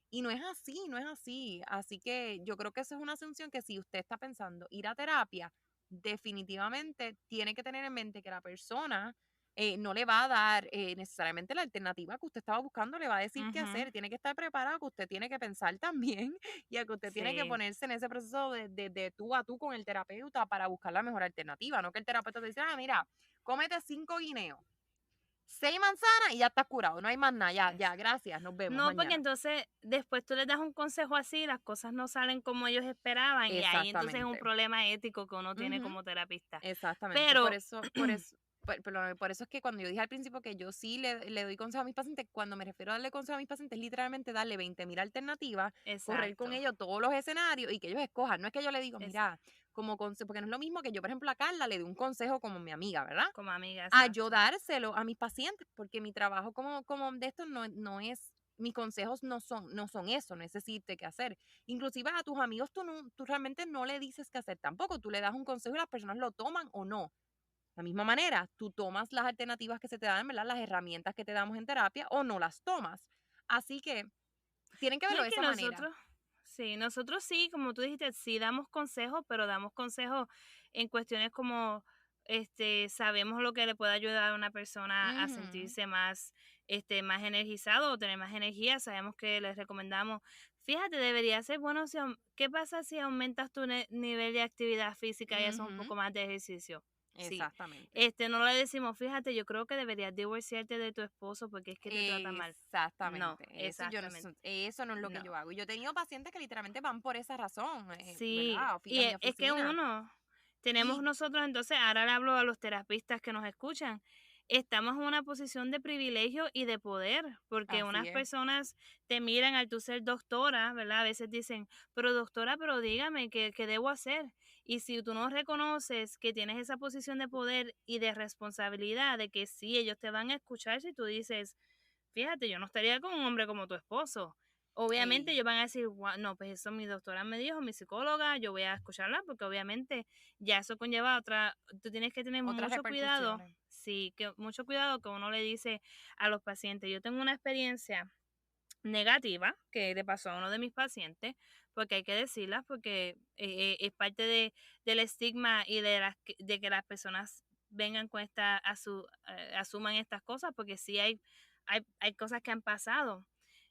Y no es así, no es así. Así que yo creo que eso es una asunción que si usted está pensando ir a terapia, definitivamente tiene que tener en mente que la persona no le va a dar necesariamente la alternativa que usted estaba buscando, le va a decir qué Ujú, hacer, tiene que estar preparado, que usted tiene que pensar también y a que usted tiene que sí. ponerse en ese proceso de tú a tú con el terapeuta para buscar la mejor alternativa, no que el terapeuta te dice, ah, mira, cómete 5 guineos, 6 manzanas y ya estás curado, no hay más nada, ya, ya, gracias, nos vemos No, porque mañana. entonces después tú les das un consejo así, las cosas no salen como ellos esperaban y ahí entonces es un Exactamente. problema ético que uno tiene Ujú. como terapista. Exactamente, Pero, perdóname, por eso es que cuando yo dije al principio que yo sí le doy consejo a mis pacientes, cuando me refiero a darle consejo a mis pacientes, literalmente darle 20.000 alternativas, correr con exacto, ellos todos los escenarios y que ellos escojan. No es que yo le digo, mira, exacto, como consejo, porque no es lo mismo que yo, por ejemplo, a Carla le dé un consejo como mi amiga, ¿verdad? como amiga, A yo exacto. dárselo a mis pacientes, porque mi trabajo como de esto no es, mis consejos no son eso, no es decirte qué hacer. Inclusive a tus amigos tú realmente no le dices qué hacer tampoco, tú le das un consejo y las personas lo toman o no. De la misma manera, tú tomas las alternativas que se te dan, ¿verdad? Las herramientas que te damos en terapia o no las tomas. Así que tienen que No verlo es de que esa manera. nosotros sí, como tú dijiste, sí damos consejos, pero damos consejos en cuestiones como, sabemos lo que le puede ayudar a una persona a Ujú. sentirse más, más energizado o tener más energía. Sabemos que les recomendamos, fíjate, debería ser bueno ¿qué pasa si aumentas tu nivel de actividad física y haces un Ujú. poco más de ejercicio? Sí. Exactamente. No le decimos, fíjate, yo creo que deberías divorciarte de tu esposo porque es que te trata mal. No, Exactamente. exactamente. Eso no es lo que No. yo hago. Yo he tenido pacientes que literalmente van por esa razón, Sí, ¿verdad? y A mi es que oficina. tenemos Y nosotros, entonces, ahora le hablo a los terapistas que nos escuchan, estamos en una posición de privilegio y de poder, porque así unas es. personas te miran al tú ser doctora, ¿verdad? A veces dicen, pero doctora, pero dígame, ¿qué debo hacer? Y si tú no reconoces que tienes esa posición de poder y de responsabilidad, de que sí, ellos te van a escuchar si tú dices, fíjate, yo no estaría con un hombre como tu esposo. Obviamente Ey, ellos van a decir, no, pues eso mi doctora me dijo, mi psicóloga, yo voy a escucharla porque obviamente ya eso conlleva tú tienes que tener otras mucho cuidado, repercusiones. sí, que mucho cuidado que uno le dice a los pacientes. Yo tengo una experiencia negativa que le pasó a uno de mis pacientes, porque hay que decirla, porque es parte del estigma y de que las personas vengan con asuman estas cosas, porque sí hay cosas que han pasado.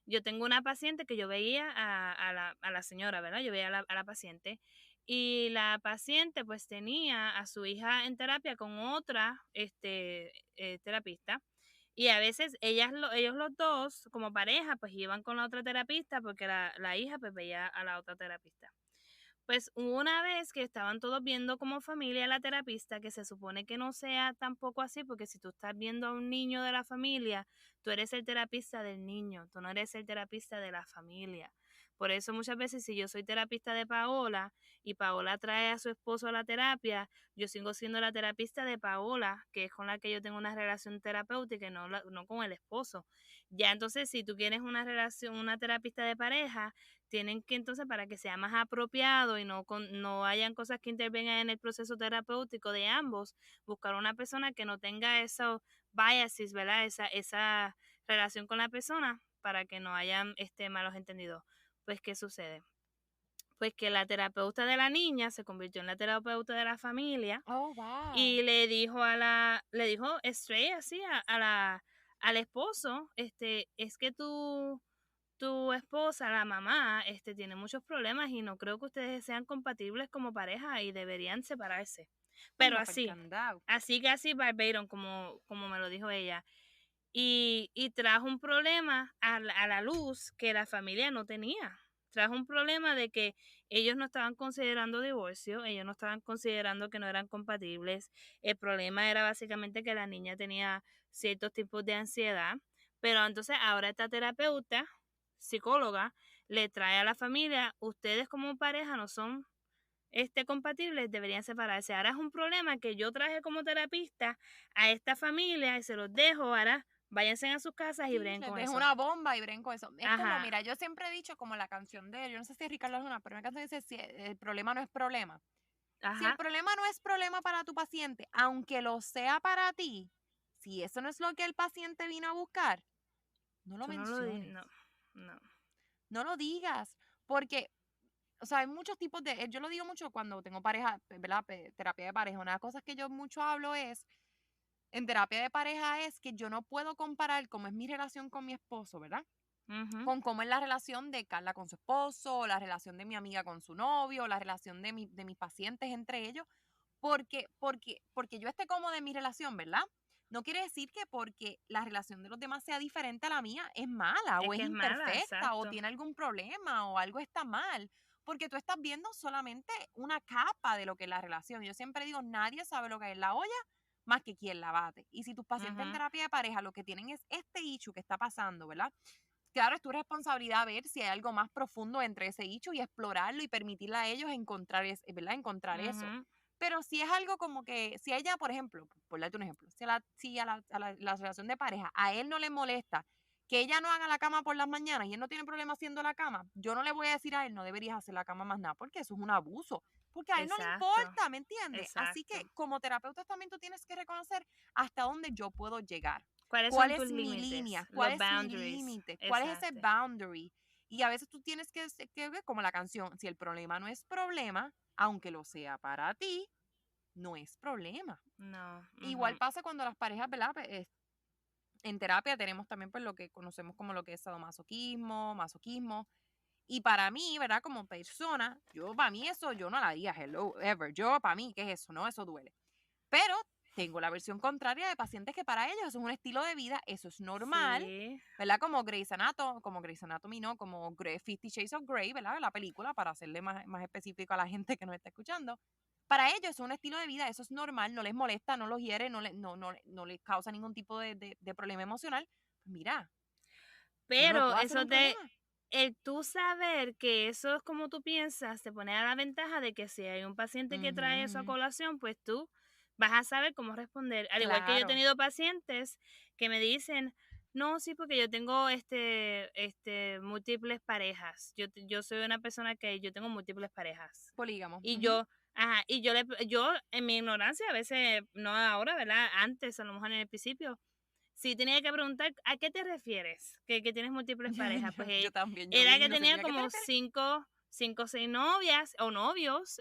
Yo tengo una paciente que yo veía a la señora, ¿verdad? Yo veía a la paciente y la paciente pues tenía a su hija en terapia con otra terapista y a veces ellos los dos como pareja pues iban con la otra terapista porque la hija pues veía a la otra terapista. Pues hubo una vez que estaban todos viendo como familia la terapista, que se supone que no sea tampoco así, porque si tú estás viendo a un niño de la familia, tú eres el terapista del niño, tú no eres el terapista de la familia. Por eso muchas veces si yo soy terapista de Paola y Paola trae a su esposo a la terapia, yo sigo siendo la terapista de Paola, que es con la que yo tengo una relación terapéutica y no con el esposo. Ya entonces si tú quieres una relación, una terapista de pareja, tienen que entonces para que sea más apropiado y no hayan cosas que intervengan en el proceso terapéutico de ambos, buscar una persona que no tenga esos biases, ¿verdad? Esa relación con la persona para que no hayan malos entendidos. Pues, ¿qué sucede? Pues que la terapeuta de la niña se convirtió en la terapeuta de la familia Oh, wow. y le dijo straight así al esposo, es que tu esposa, la mamá, tiene muchos problemas y no creo que ustedes sean compatibles como pareja y deberían separarse. Pero Anda pa'l así, candado. así casi verbatim, como me lo dijo ella. Y trajo un problema a la luz que la familia no tenía. Trajo un problema de que ellos no estaban considerando divorcio, ellos no estaban considerando que no eran compatibles. El problema era básicamente que la niña tenía ciertos tipos de ansiedad. Pero entonces ahora esta terapeuta, psicóloga, le trae a la familia, ustedes como pareja no son compatibles, deberían separarse. Ahora es un problema que yo traje como terapista a esta familia y se los dejo, ahora váyanse a sus casas y Sí, breguen les con dejo eso. una bomba y brinco eso. Es como, Ajá, mira, yo siempre he dicho como la canción de, yo no sé si es Ricardo Arjona, pero una canción dice, si el problema no es problema. Si el ajá. problema no es problema para tu paciente, aunque lo sea para ti, si eso no es lo que el paciente vino a buscar, no lo Tú no lo dices, menciones, no, no. no lo digas, porque, o sea, hay muchos tipos de, yo lo digo mucho cuando tengo pareja, ¿verdad? Terapia de pareja, una de las cosas que yo mucho hablo es, en terapia de pareja es que yo no puedo comparar cómo es mi relación con mi esposo, ¿verdad? Ujú. Con cómo es la relación de Carla con su esposo, o la relación de mi amiga con su novio, o la relación de mis pacientes entre ellos, porque yo esté cómoda en mi relación, ¿verdad? No quiere decir que porque la relación de los demás sea diferente a la mía es mala Es o es que es mala, imperfecta o exacto. tiene algún problema o algo está mal, porque tú estás viendo solamente una capa de lo que es la relación. Yo siempre digo, nadie sabe lo que es la olla más que quien la bate. Y si tus pacientes en Ujú, terapia de pareja lo que tienen es este issue que está pasando, ¿verdad? Claro, es tu responsabilidad ver si hay algo más profundo entre ese hecho y explorarlo y permitirle a ellos encontrar, ¿verdad? Encontrar eso. ujú. Pero si es algo como que, si a ella, por ejemplo, por darte un ejemplo, si la relación de pareja a él no le molesta que ella no haga la cama por las mañanas y él no tiene problema haciendo la cama, yo no le voy a decir a él, no deberías hacer la cama más nada, porque eso es un abuso, porque a él no le Exacto, importa, ¿me entiendes? Así exacto. que como terapeuta también tú tienes que reconocer hasta dónde yo puedo llegar. ¿Cuáles ¿Cuál son tus es mi límites? línea? ¿Cuál Los es mi boundaries. límite? ¿Cuál es ese Exacto. boundary? Y a veces tú tienes que ver como la canción, si el problema no es problema, aunque lo sea para ti, no es problema. No. Igual Ujú. pasa cuando las parejas, ¿verdad? En terapia tenemos también pues lo que conocemos como lo que es sadomasoquismo, masoquismo. Y para mí, ¿verdad? Como persona, para mí eso, yo no la haría, hello, ever. Yo, para mí, ¿qué es eso? No, eso duele. Pero tengo la versión contraria de pacientes que para ellos eso es un estilo de vida, eso es normal, Sí. ¿verdad? Como Grey's Anatomy, ¿no? Como 50 Shades of Grey, ¿verdad? La película, para hacerle más específico a la gente que nos está escuchando. Para ellos es un estilo de vida, eso es normal, no les molesta, no los hiere, no les causa ningún tipo de problema emocional. Pues mira, yo no lo Pero puedo hacer un problema. el tú saber que eso es como tú piensas, te pone a la ventaja de que si hay un paciente que trae eso a Ujú, colación, pues tú vas a saber cómo responder. Al igual que yo he claro. tenido pacientes que me dicen, no, sí, porque yo tengo múltiples parejas. Yo soy una persona que yo tengo múltiples parejas. Polígamo. Y Ujú. yo, ajá, yo en mi ignorancia, a veces, no ahora, ¿verdad? Antes, a lo mejor en el principio, sí, tenía que preguntar, ¿a qué te refieres? Que tienes múltiples parejas. Pues Yo también, yo era bien que tenía inocente. ¿A qué te como refieres? cinco o seis novias o novios,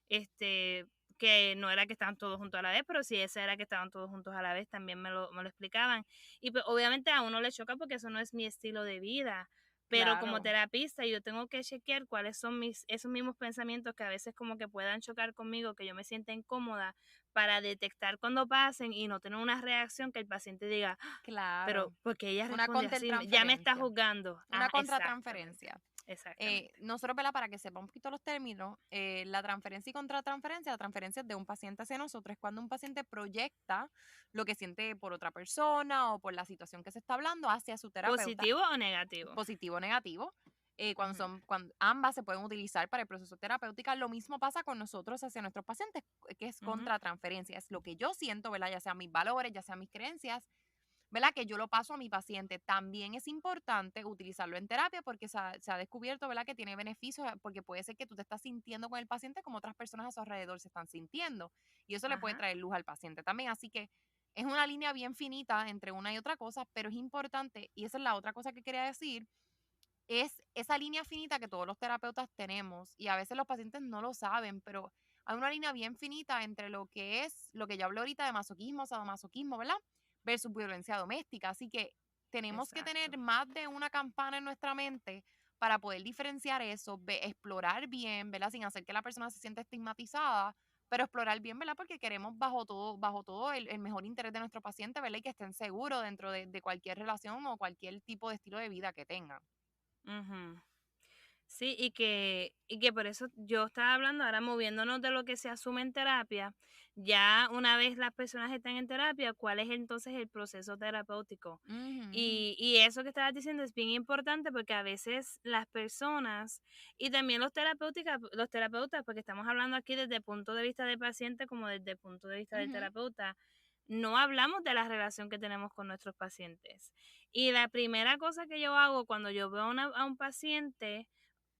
este, que no era que estaban todos juntos a la vez, pero si esa era que estaban todos juntos a la vez, también me lo explicaban. Y pues obviamente a uno le choca porque eso no es mi estilo de vida, pero como Claro. terapista yo tengo que chequear cuáles son esos mismos pensamientos que a veces como que puedan chocar conmigo, que yo me sienta incómoda, para detectar cuando pasen y no tener una reacción que el paciente diga, "Ah, pero Claro. porque ella Una responde así, ya me está contratransferencia. juzgando". Una Exactamente, contratransferencia. exactamente. Nosotros, ¿verdad? Para que sepa un poquito los términos, la transferencia y contratransferencia, la transferencia es de un paciente hacia nosotros, es cuando un paciente proyecta lo que siente por otra persona o por la situación que se está hablando hacia su terapeuta, ¿Positivo o negativo? positivo o negativo. Ujú, Cuando ambas se pueden utilizar para el proceso terapéutico, lo mismo pasa con nosotros hacia nuestros pacientes, que es ujú, contratransferencia, es lo que yo siento, ¿verdad? Ya sean mis valores, ya sean mis creencias, ¿verdad? Que yo lo paso a mi paciente. También es importante utilizarlo en terapia porque se ha descubierto, ¿verdad? Que tiene beneficios, porque puede ser que tú te estás sintiendo con el paciente como otras personas a su alrededor se están sintiendo. Y eso le puede ajá, traer luz al paciente también. Así que es una línea bien finita entre una y otra cosa, pero es importante, y esa es la otra cosa que quería decir, es esa línea finita que todos los terapeutas tenemos y a veces los pacientes no lo saben, pero hay una línea bien finita entre lo que es, lo que yo hablo ahorita de masoquismo, sadomasoquismo, ¿verdad? Versus violencia doméstica. Así que tenemos que exacto. tener más de una campana en nuestra mente para poder diferenciar eso, explorar bien, ¿verdad? Sin hacer que la persona se sienta estigmatizada, pero explorar bien, ¿verdad? Porque queremos bajo todo el mejor interés de nuestro paciente, ¿verdad? Y que estén seguros dentro de cualquier relación o cualquier tipo de estilo de vida que tengan. Ujú. Sí, y que por eso yo estaba hablando ahora moviéndonos de lo que se asume en terapia, ya una vez las personas están en terapia, ¿cuál es entonces el proceso terapéutico? Ujú. Y eso que estabas diciendo es bien importante porque a veces las personas y también los terapeutas, porque estamos hablando aquí desde el punto de vista del paciente como desde el punto de vista del Ujú. terapeuta, no hablamos de la relación que tenemos con nuestros pacientes. Y la primera cosa que yo hago cuando yo veo a un paciente,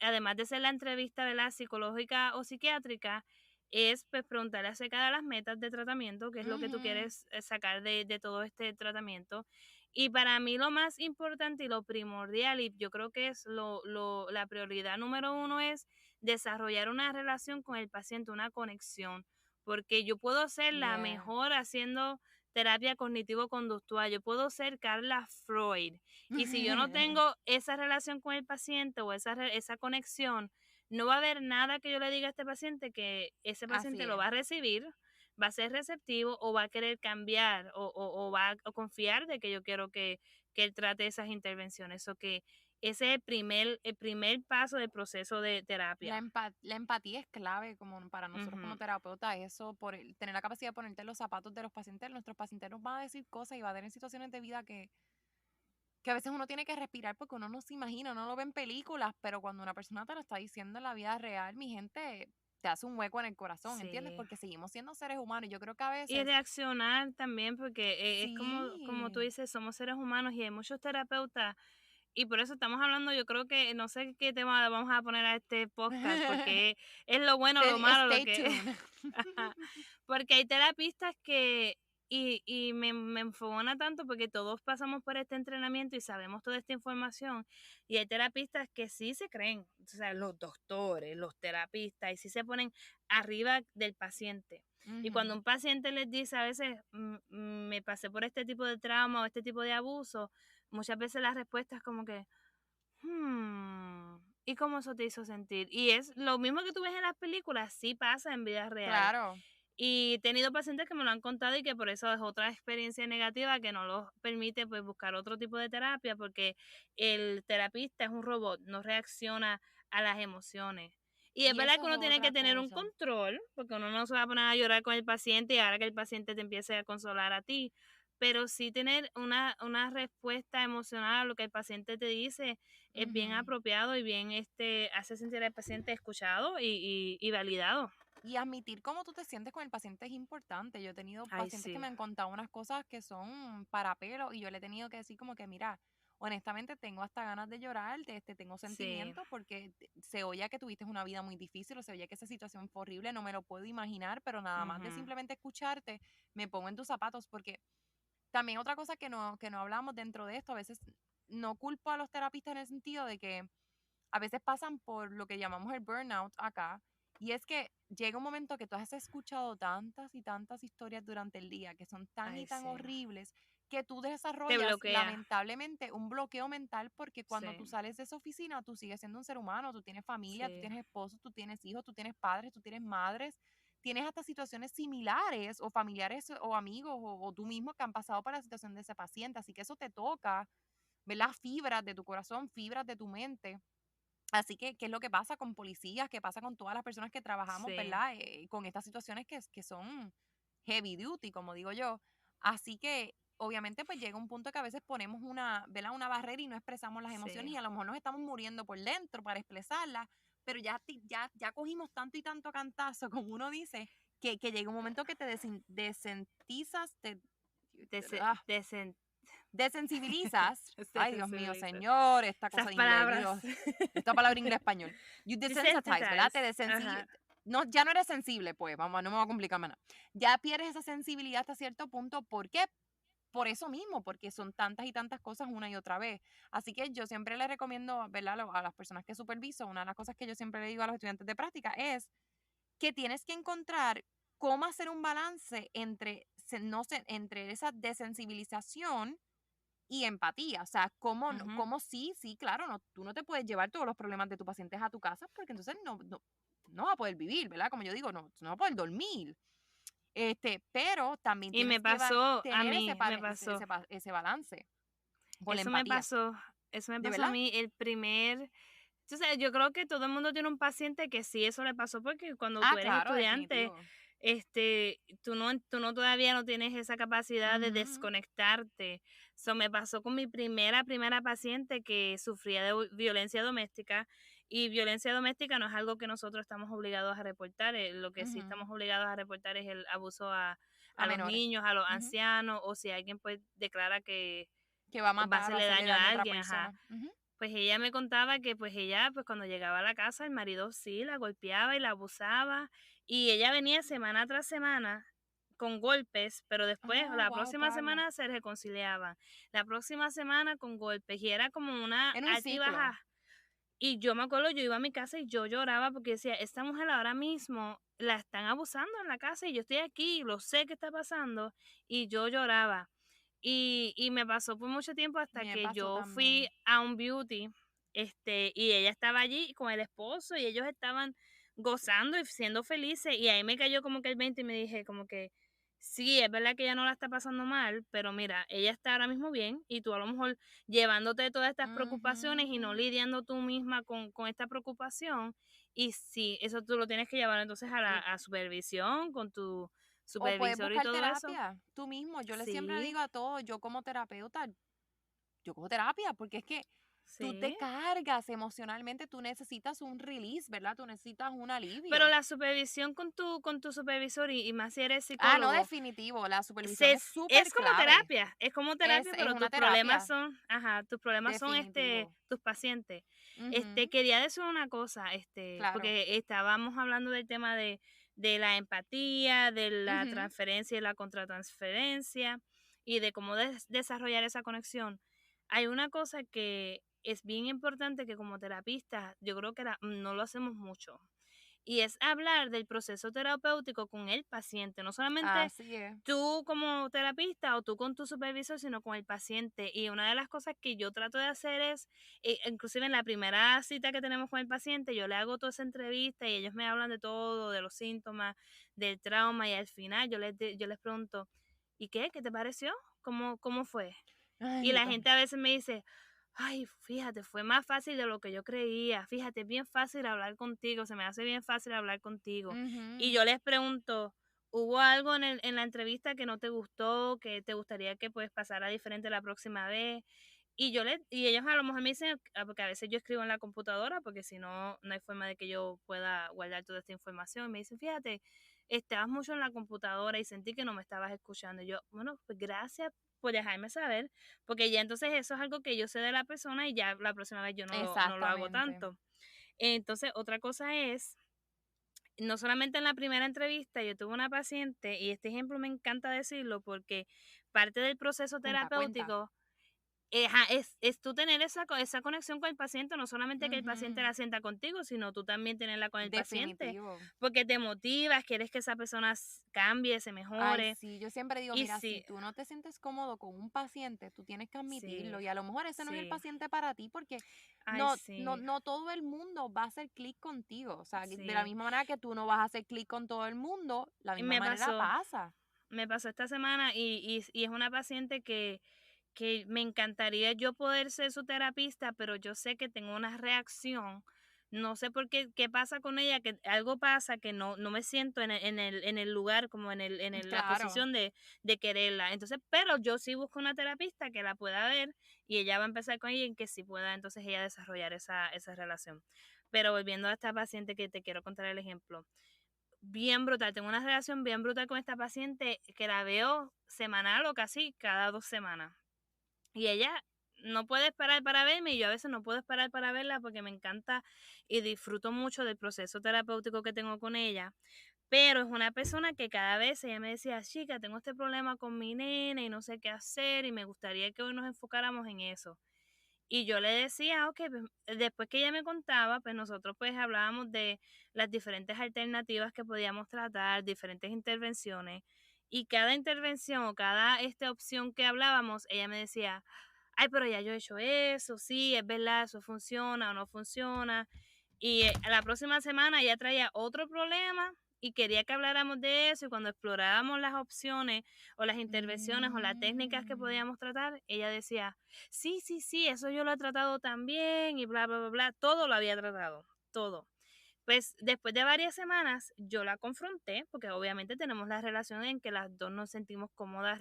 además de hacer la entrevista, ¿verdad?, psicológica o psiquiátrica, es pues preguntarle acerca de las metas de tratamiento, qué es lo que tú Ujú. quieres sacar de todo este tratamiento. Y para mí lo más importante y lo primordial, y yo creo que es la prioridad número uno, es desarrollar una relación con el paciente, una conexión, porque yo puedo ser la Yeah. mejor haciendo terapia cognitivo-conductual, yo puedo ser Carla Freud, y si yo no tengo esa relación con el paciente o esa conexión, no va a haber nada que yo le diga a este paciente que ese Así paciente lo es. va a recibir, va a ser receptivo o va a querer cambiar o va a confiar de que yo quiero que él trate esas intervenciones. O que ese es el primer paso del proceso de terapia. La empatía es clave como para nosotros como Ujú, terapeutas, eso, tener la capacidad de ponerte en los zapatos de los pacientes. Nuestros pacientes nos van a decir cosas y va a tener situaciones de vida que a veces uno tiene que respirar porque uno no se imagina, uno lo ve en películas, pero cuando una persona te lo está diciendo en la vida real, mi gente, te hace un hueco en el corazón, ¿entiendes? sí. Porque seguimos siendo seres humanos. Yo creo que a Y veces, reaccionar también, porque es como tú sí, dices, somos seres humanos y hay muchos terapeutas. Y por eso estamos hablando, yo creo que no sé qué tema le vamos a poner a este podcast, porque es lo bueno, lo malo, lo stay que tuned. ajá, porque hay terapistas que y me enfogona tanto porque todos pasamos por este entrenamiento y sabemos toda esta información, y hay terapistas que sí se creen, o sea, los doctores, los terapistas, y sí se ponen arriba del paciente. Y cuando Ujú. un paciente les dice a veces, me pasé por este tipo de trauma o este tipo de abuso, muchas veces la respuesta es como que, ¿y cómo eso te hizo sentir? Y es lo mismo que tú ves en las películas, sí pasa en vida real. Claro. Y he tenido pacientes que me lo han contado y que por eso es otra experiencia negativa que no los permite pues buscar otro tipo de terapia porque el terapista es un robot, no reacciona a las emociones. Y es Y verdad eso que es uno tiene que otra tener un cosa. control, porque uno no se va a poner a llorar con el paciente y ahora que el paciente te empiece a consolar a ti, pero sí tener una respuesta emocional a lo que el paciente te dice es bien Ujú. apropiado y bien hace sentir al paciente escuchado y validado. Y admitir cómo tú te sientes con el paciente es importante. Yo he tenido Ay, pacientes que me sí. han contado unas cosas que son para pelo y yo le he tenido que decir como que, mira, honestamente tengo hasta ganas de llorar, tengo Sí. sentimientos porque se oye que tuviste una vida muy difícil o se oye que esa situación fue horrible, no me lo puedo imaginar, pero nada más de Ujú, simplemente escucharte, me pongo en tus zapatos porque también otra cosa que no hablamos dentro de esto, a veces no culpo a los terapistas en el sentido de que a veces pasan por lo que llamamos el burnout acá Y es que llega un momento que tú has escuchado tantas y tantas historias durante el día que son tan y Ay, tan sí. horribles que tú Te desarrollas bloquea. lamentablemente un bloqueo mental porque cuando tú Sí, sales de esa oficina tú sigues siendo un ser humano, tú tienes familia, tú sí, tienes esposo, tú tienes hijos, tú tienes padres, tú tienes madres, tienes hasta situaciones similares o familiares o amigos o tú mismo que han pasado por la situación de ese paciente, así que eso te toca, ver las fibras de tu corazón, fibras de tu mente. Así que, ¿qué es lo que pasa con policías? ¿Qué pasa con todas las personas que trabajamos, sí, verdad? Con estas situaciones que son heavy duty, como digo yo. Así que, obviamente, pues llega un punto que a veces ponemos una, ¿verdad? Una barrera y no expresamos las emociones sí. y a lo mejor nos estamos muriendo por dentro para expresarlas, pero ya cogimos tanto y tanto cantazo, como uno dice, que llega un momento que te desentizas, Dese- ah, desen- desensibilizas. te Ay, Dios mío, sensibilizas. señor, esta cosa Esas de inglés, palabras. Dios. Esta palabra inglés español. You desensitize, ¿verdad? Desensitize. Ajá. No, ya no eres sensible, pues, vamos, no me voy a complicar más nada. Ya pierdes esa sensibilidad hasta cierto punto. ¿Por qué? Por eso mismo, porque son tantas y tantas cosas una y otra vez. Así que yo siempre le recomiendo, ¿verdad? A las personas que superviso, una de las cosas que yo siempre le digo a los estudiantes de práctica es que tienes que encontrar cómo hacer un balance entre, no sé, entre esa desensibilización y empatía, o sea, cómo, Ujú. cómo sí, sí, claro, no, tú no te puedes llevar todos los problemas de tus pacientes a tu casa porque entonces no vas a poder vivir, ¿verdad? Como yo digo, no vas a poder dormir. Pero también Y me tienes que pasó, a tener mí me pasó. ese balance con la Eso me empatía. pasó. Eso me ¿De pasó a verdad? mí el primer. Entonces, yo creo que todo el mundo tiene un paciente que sí eso le pasó porque cuando Ah, tú eres claro, estudiante, definitivo. tú no todavía no tienes esa capacidad de Ujú, desconectarte. Eso me pasó con mi primera paciente que sufría de violencia doméstica y violencia doméstica no es algo que nosotros estamos obligados a reportar. Lo que sí ujú. estamos obligados a reportar es el abuso A a los menores. niños, a los Ujú. ancianos o si alguien pues declara que Que va a va a matar o hacerle hacerle daño daño a a otra alguien, ajá. persona. Ujú. Pues ella me contaba que pues ella pues cuando llegaba a la casa el marido sí la golpeaba y la abusaba y ella venía semana tras semana con golpes, pero después Oh, la wow, próxima Carla. semana se reconciliaban, la próxima semana con golpes y era como una En un alta y ciclo. baja. Y yo me acuerdo, yo iba a mi casa y yo lloraba porque decía, esta mujer ahora mismo la están abusando en la casa y yo estoy aquí, lo sé que está pasando y yo lloraba. Y me pasó por mucho tiempo hasta Me que pasó yo fui también. a un beauty, y ella estaba allí con el esposo y ellos estaban gozando y siendo felices y ahí me cayó como que el 20 y me dije como que sí, es verdad que ella no la está pasando mal, pero mira, ella está ahora mismo bien y tú a lo mejor llevándote todas estas preocupaciones y no Ujú. lidiando tú misma con esta preocupación. Y sí, eso tú lo tienes que llevar entonces a la Y a supervisión con tu o puedes supervisor y buscar todo eso. terapia tú mismo. Yo le siempre Sí, digo a todos, yo como terapeuta, yo cojo terapia porque es que tú te sí. cargas emocionalmente, tú necesitas un release, ¿verdad? Tú necesitas un Pero alivio. la supervisión con tu supervisor y más si eres Ah, no, psicólogo, definitivo, la supervisión es es súper como clave. terapia, es como terapia, Es pero una tus problemas terapia, son, ajá, tus problemas son definitivo. tus pacientes. Ujú, Quería decir una cosa, claro. porque estábamos hablando del tema de la empatía, de la Ujú, transferencia y la contratransferencia, y de cómo desarrollar esa conexión. Hay una cosa que es bien importante que como terapistas, yo creo que no lo hacemos mucho y es hablar del proceso terapéutico con el paciente, no solamente así es. tú como terapista o tú con tu supervisor, sino con el paciente. Y una de las cosas que yo trato de hacer es, inclusive en la primera cita que tenemos con el paciente, yo le hago toda esa entrevista y ellos me hablan de todo, de los síntomas, del trauma y al final yo les pregunto, ¿y qué? ¿Qué te pareció? ¿Cómo fue? Ay, Y yo la gente también. a veces me dice, ay, fíjate, fue más fácil de lo que yo creía, fíjate, es bien fácil hablar contigo, se me hace bien fácil hablar contigo. Y Ujú. yo les pregunto, ¿hubo algo en la entrevista que no te gustó, que te gustaría que pues pasara diferente la próxima vez? Y ellos a lo mejor me dicen, porque a veces yo escribo en la computadora, porque si no, no hay forma de que yo pueda guardar toda esta información. Y me dicen, fíjate, estabas mucho en la computadora y sentí que no me estabas escuchando. Y yo, bueno, pues gracias por dejarme saber, porque ya entonces eso es algo que yo sé de la persona y ya la próxima vez yo no lo hago Exactamente. tanto. Entonces, otra cosa es, no solamente en la primera entrevista, yo tuve una paciente, y este ejemplo me encanta decirlo porque parte del proceso Cuenta, cuenta. terapéutico es tú tener esa conexión con el paciente, no solamente que el paciente la sienta contigo, sino tú también tenerla con el paciente, Definitivo. porque te motivas, quieres que esa persona cambie, se Ay, mejore, sí, yo siempre digo, y mira, si sí, tú no te sientes cómodo con un paciente, tú tienes que admitirlo sí, y a lo mejor ese no es el sí, paciente para ti porque ay, no todo el mundo va a hacer clic contigo. O sea, de la sí, misma manera que tú no vas a hacer clic con todo el mundo, la y misma manera pasa. me pasó esta semana y es una paciente que me encantaría yo poder ser su terapista, pero yo sé que tengo una reacción. No sé por qué pasa con ella, que algo pasa que no me siento en el lugar, como la Claro. posición de quererla. Entonces, pero yo sí busco una terapista que la pueda ver y ella va a empezar con ella en que sí pueda entonces ella desarrollar esa relación. Pero volviendo a esta paciente que te quiero contar el ejemplo, bien brutal, tengo una relación bien brutal con esta paciente que la veo semanal o casi cada 2 semanas. Y ella no puede esperar para verme y yo a veces no puedo esperar para verla porque me encanta y disfruto mucho del proceso terapéutico que tengo con ella. Pero es una persona que cada vez ella me decía, chica, tengo este problema con mi nena y no sé qué hacer y me gustaría que hoy nos enfocáramos en eso. Y yo le decía, ok, pues, después que ella me contaba, pues nosotros pues hablábamos de las diferentes alternativas que podíamos tratar, diferentes intervenciones. Y cada intervención o cada opción que hablábamos, ella me decía, ay, pero ya yo he hecho eso, sí, es verdad, eso funciona o no funciona. Y la próxima semana ella traía otro problema y quería que habláramos de eso y cuando explorábamos las opciones o las intervenciones o las técnicas que Mm, podíamos tratar, ella decía, sí, sí, sí, eso yo lo he tratado también y bla, bla, bla, bla, todo lo había tratado, todo. Pues después de varias semanas yo la confronté, porque obviamente tenemos la relación en que las dos nos sentimos cómodas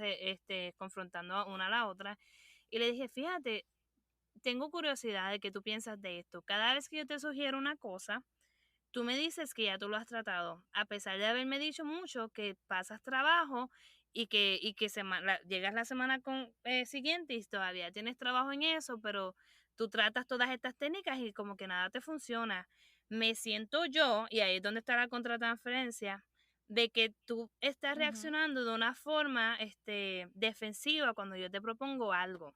confrontando a una a la otra. Y le dije, fíjate, tengo curiosidad de qué tú piensas de esto. Cada vez que yo te sugiero una cosa, tú me dices que ya tú lo has tratado, a pesar de haberme dicho mucho que pasas trabajo y que llegas la semana siguiente y todavía tienes trabajo en eso, pero tú tratas todas estas técnicas y como que nada te funciona. Me siento yo, y ahí es donde está la contratransferencia, de que tú estás ujú, reaccionando de una forma defensiva cuando yo te propongo algo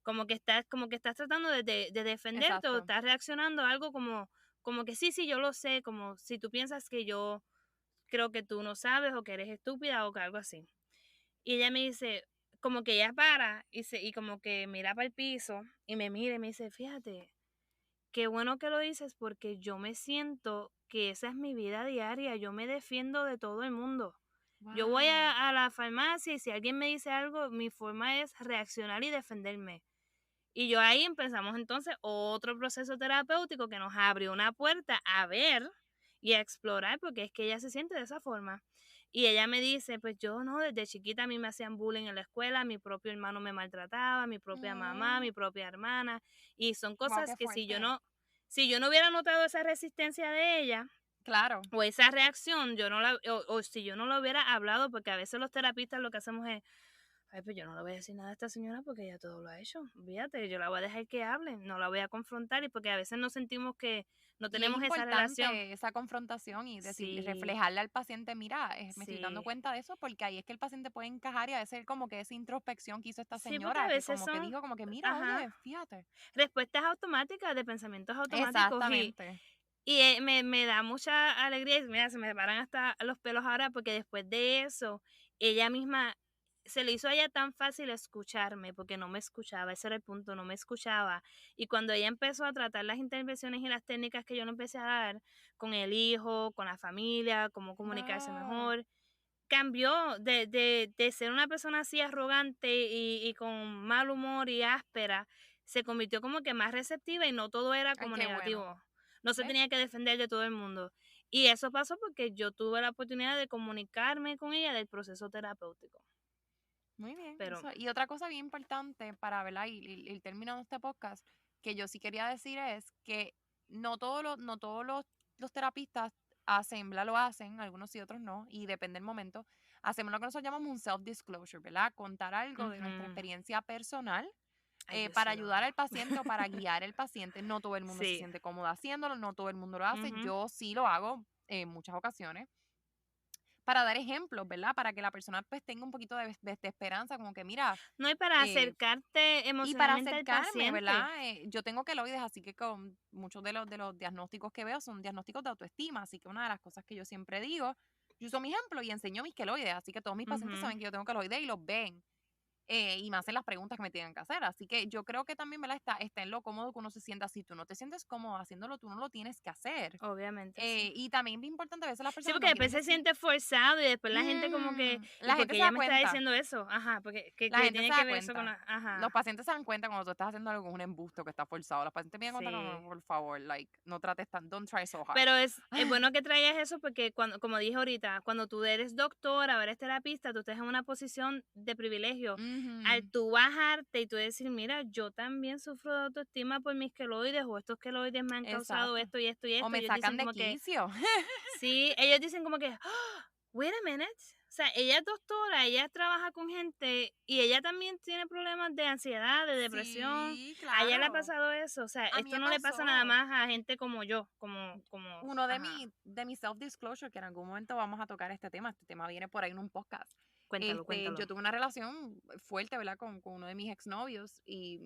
como que estás tratando de defenderte o exacto. estás reaccionando a algo como que sí, sí, yo lo sé, como si tú piensas que yo creo que tú no sabes o que eres estúpida o que algo así. Y ella me dice, como que ella para y como que mira para el piso y me mira y me dice, fíjate, qué bueno que lo dices porque yo me siento que esa es mi vida diaria, yo me defiendo de todo el mundo. Yo voy Wow. a la farmacia y si alguien me dice algo, mi forma es reaccionar y defenderme. Y yo ahí empezamos entonces otro proceso terapéutico que nos abrió una puerta a ver y a explorar, porque es que ella se siente de esa forma. Y ella me dice, pues yo no, desde chiquita a mí me hacían bullying en la escuela, mi propio hermano me maltrataba, mi propia mamá, mi propia hermana, y son Wow, cosas qué que fuerte. si yo no hubiera notado esa resistencia de ella Claro. o esa reacción, o si yo no lo hubiera hablado, porque a veces los terapistas lo que hacemos es, ay, pues yo no le voy a decir nada a esta señora porque ella todo lo ha hecho. Fíjate, yo la voy a dejar que hable, no la voy a confrontar y porque a veces nos sentimos que no Y es tenemos esa relación. importante esa confrontación y decirle, Sí, reflejarle al paciente, mira, me estoy dando sí. cuenta de eso, porque ahí es que el paciente puede encajar y a veces como que esa introspección que hizo esta Sí, porque a señora, que veces como que son, dijo, como que mira, ajá, oye, fíjate. respuestas automáticas de pensamientos automáticos Exactamente. me da mucha alegría y mira, se me paran hasta los pelos ahora porque después de eso, ella misma se le hizo a ella tan fácil escucharme porque no me escuchaba, ese era el punto, no me escuchaba. Y cuando ella empezó a tratar las intervenciones y las técnicas que yo le empecé a dar con el hijo, con la familia, cómo comunicarse Wow. mejor, cambió de ser una persona así arrogante y con mal humor y áspera, se convirtió como que más receptiva y no todo era Ay, como qué bueno. negativo. No se ¿Ves? tenía que defender de todo el mundo. Y eso pasó porque yo tuve la oportunidad de comunicarme con ella del proceso terapéutico. Muy bien. Pero, Eso. Y otra cosa bien importante para, ¿verdad? Y el término de este podcast, que yo sí quería decir es que no todos los terapistas hacen, ¿verdad? Lo hacen, algunos sí, otros no, y depende del momento. Hacemos lo que nosotros llamamos un self-disclosure, ¿verdad? Contar algo de nuestra ujú. experiencia personal Ay, yo para sí lo ayudar hago. al paciente o para guiar al paciente. No todo el mundo se Sí. siente cómodo haciéndolo, no todo el mundo lo hace. Ujú. Yo sí lo hago en muchas ocasiones para dar ejemplos, ¿verdad? Para que la persona pues tenga un poquito de esperanza, como que mira, No, y para eh, acercarte y para emocionalmente al acercarme, paciente. ¿verdad? Yo tengo queloides, así que con muchos de los diagnósticos que veo son diagnósticos de autoestima, así que una de las cosas que yo siempre digo, yo uso mi ejemplo y enseño mis queloides, así que todos mis pacientes Ujú. saben que yo tengo queloides y los ven. Y me hacen las preguntas que me tienen que hacer. Así que yo creo que también, ¿verdad? Está en lo cómodo que uno se sienta. Si tú no te sientes cómodo haciéndolo, tú no lo tienes que hacer. Obviamente, sí. Y también es importante, a veces las Sí, personas porque no quieren después se decir, siente forzado y después la gente como que, ¿y la por gente qué se ella da me está cuenta. diciendo eso? Ajá, porque La que gente se tiene da que ver eso con cuenta. la... Los Ajá, pacientes se dan cuenta cuando tú estás haciendo algo con un embusto que está forzado. Los pacientes me dan cuenta como, sí. por favor, like, no trates tan, don't try so hard. Pero es bueno que traigas eso porque cuando, como dije ahorita, cuando tú eres doctora o eres terapista, tú estás en una posición de privilegio. Al Ujú, tú bajarte y tú decir, mira, yo también sufro de autoestima por mis queloides o estos queloides me han causado exacto. esto y esto y O esto. me Ellos dicen sacan de como que, quicio. sí, ellos dicen como que, "Ah, wait a minute. O sea, ella es doctora, ella trabaja con gente y ella también tiene problemas de ansiedad, de depresión. Sí, A ella le ha claro. pasado eso. O sea, A mí esto me no le pasa nada pasó. más a gente como yo, Uno ajá, de mis self-disclosure, que en algún momento vamos a tocar este tema viene por ahí en un podcast. cuéntalo, cuéntalo. Yo tuve una relación fuerte, ¿verdad? Con uno de mis exnovios y,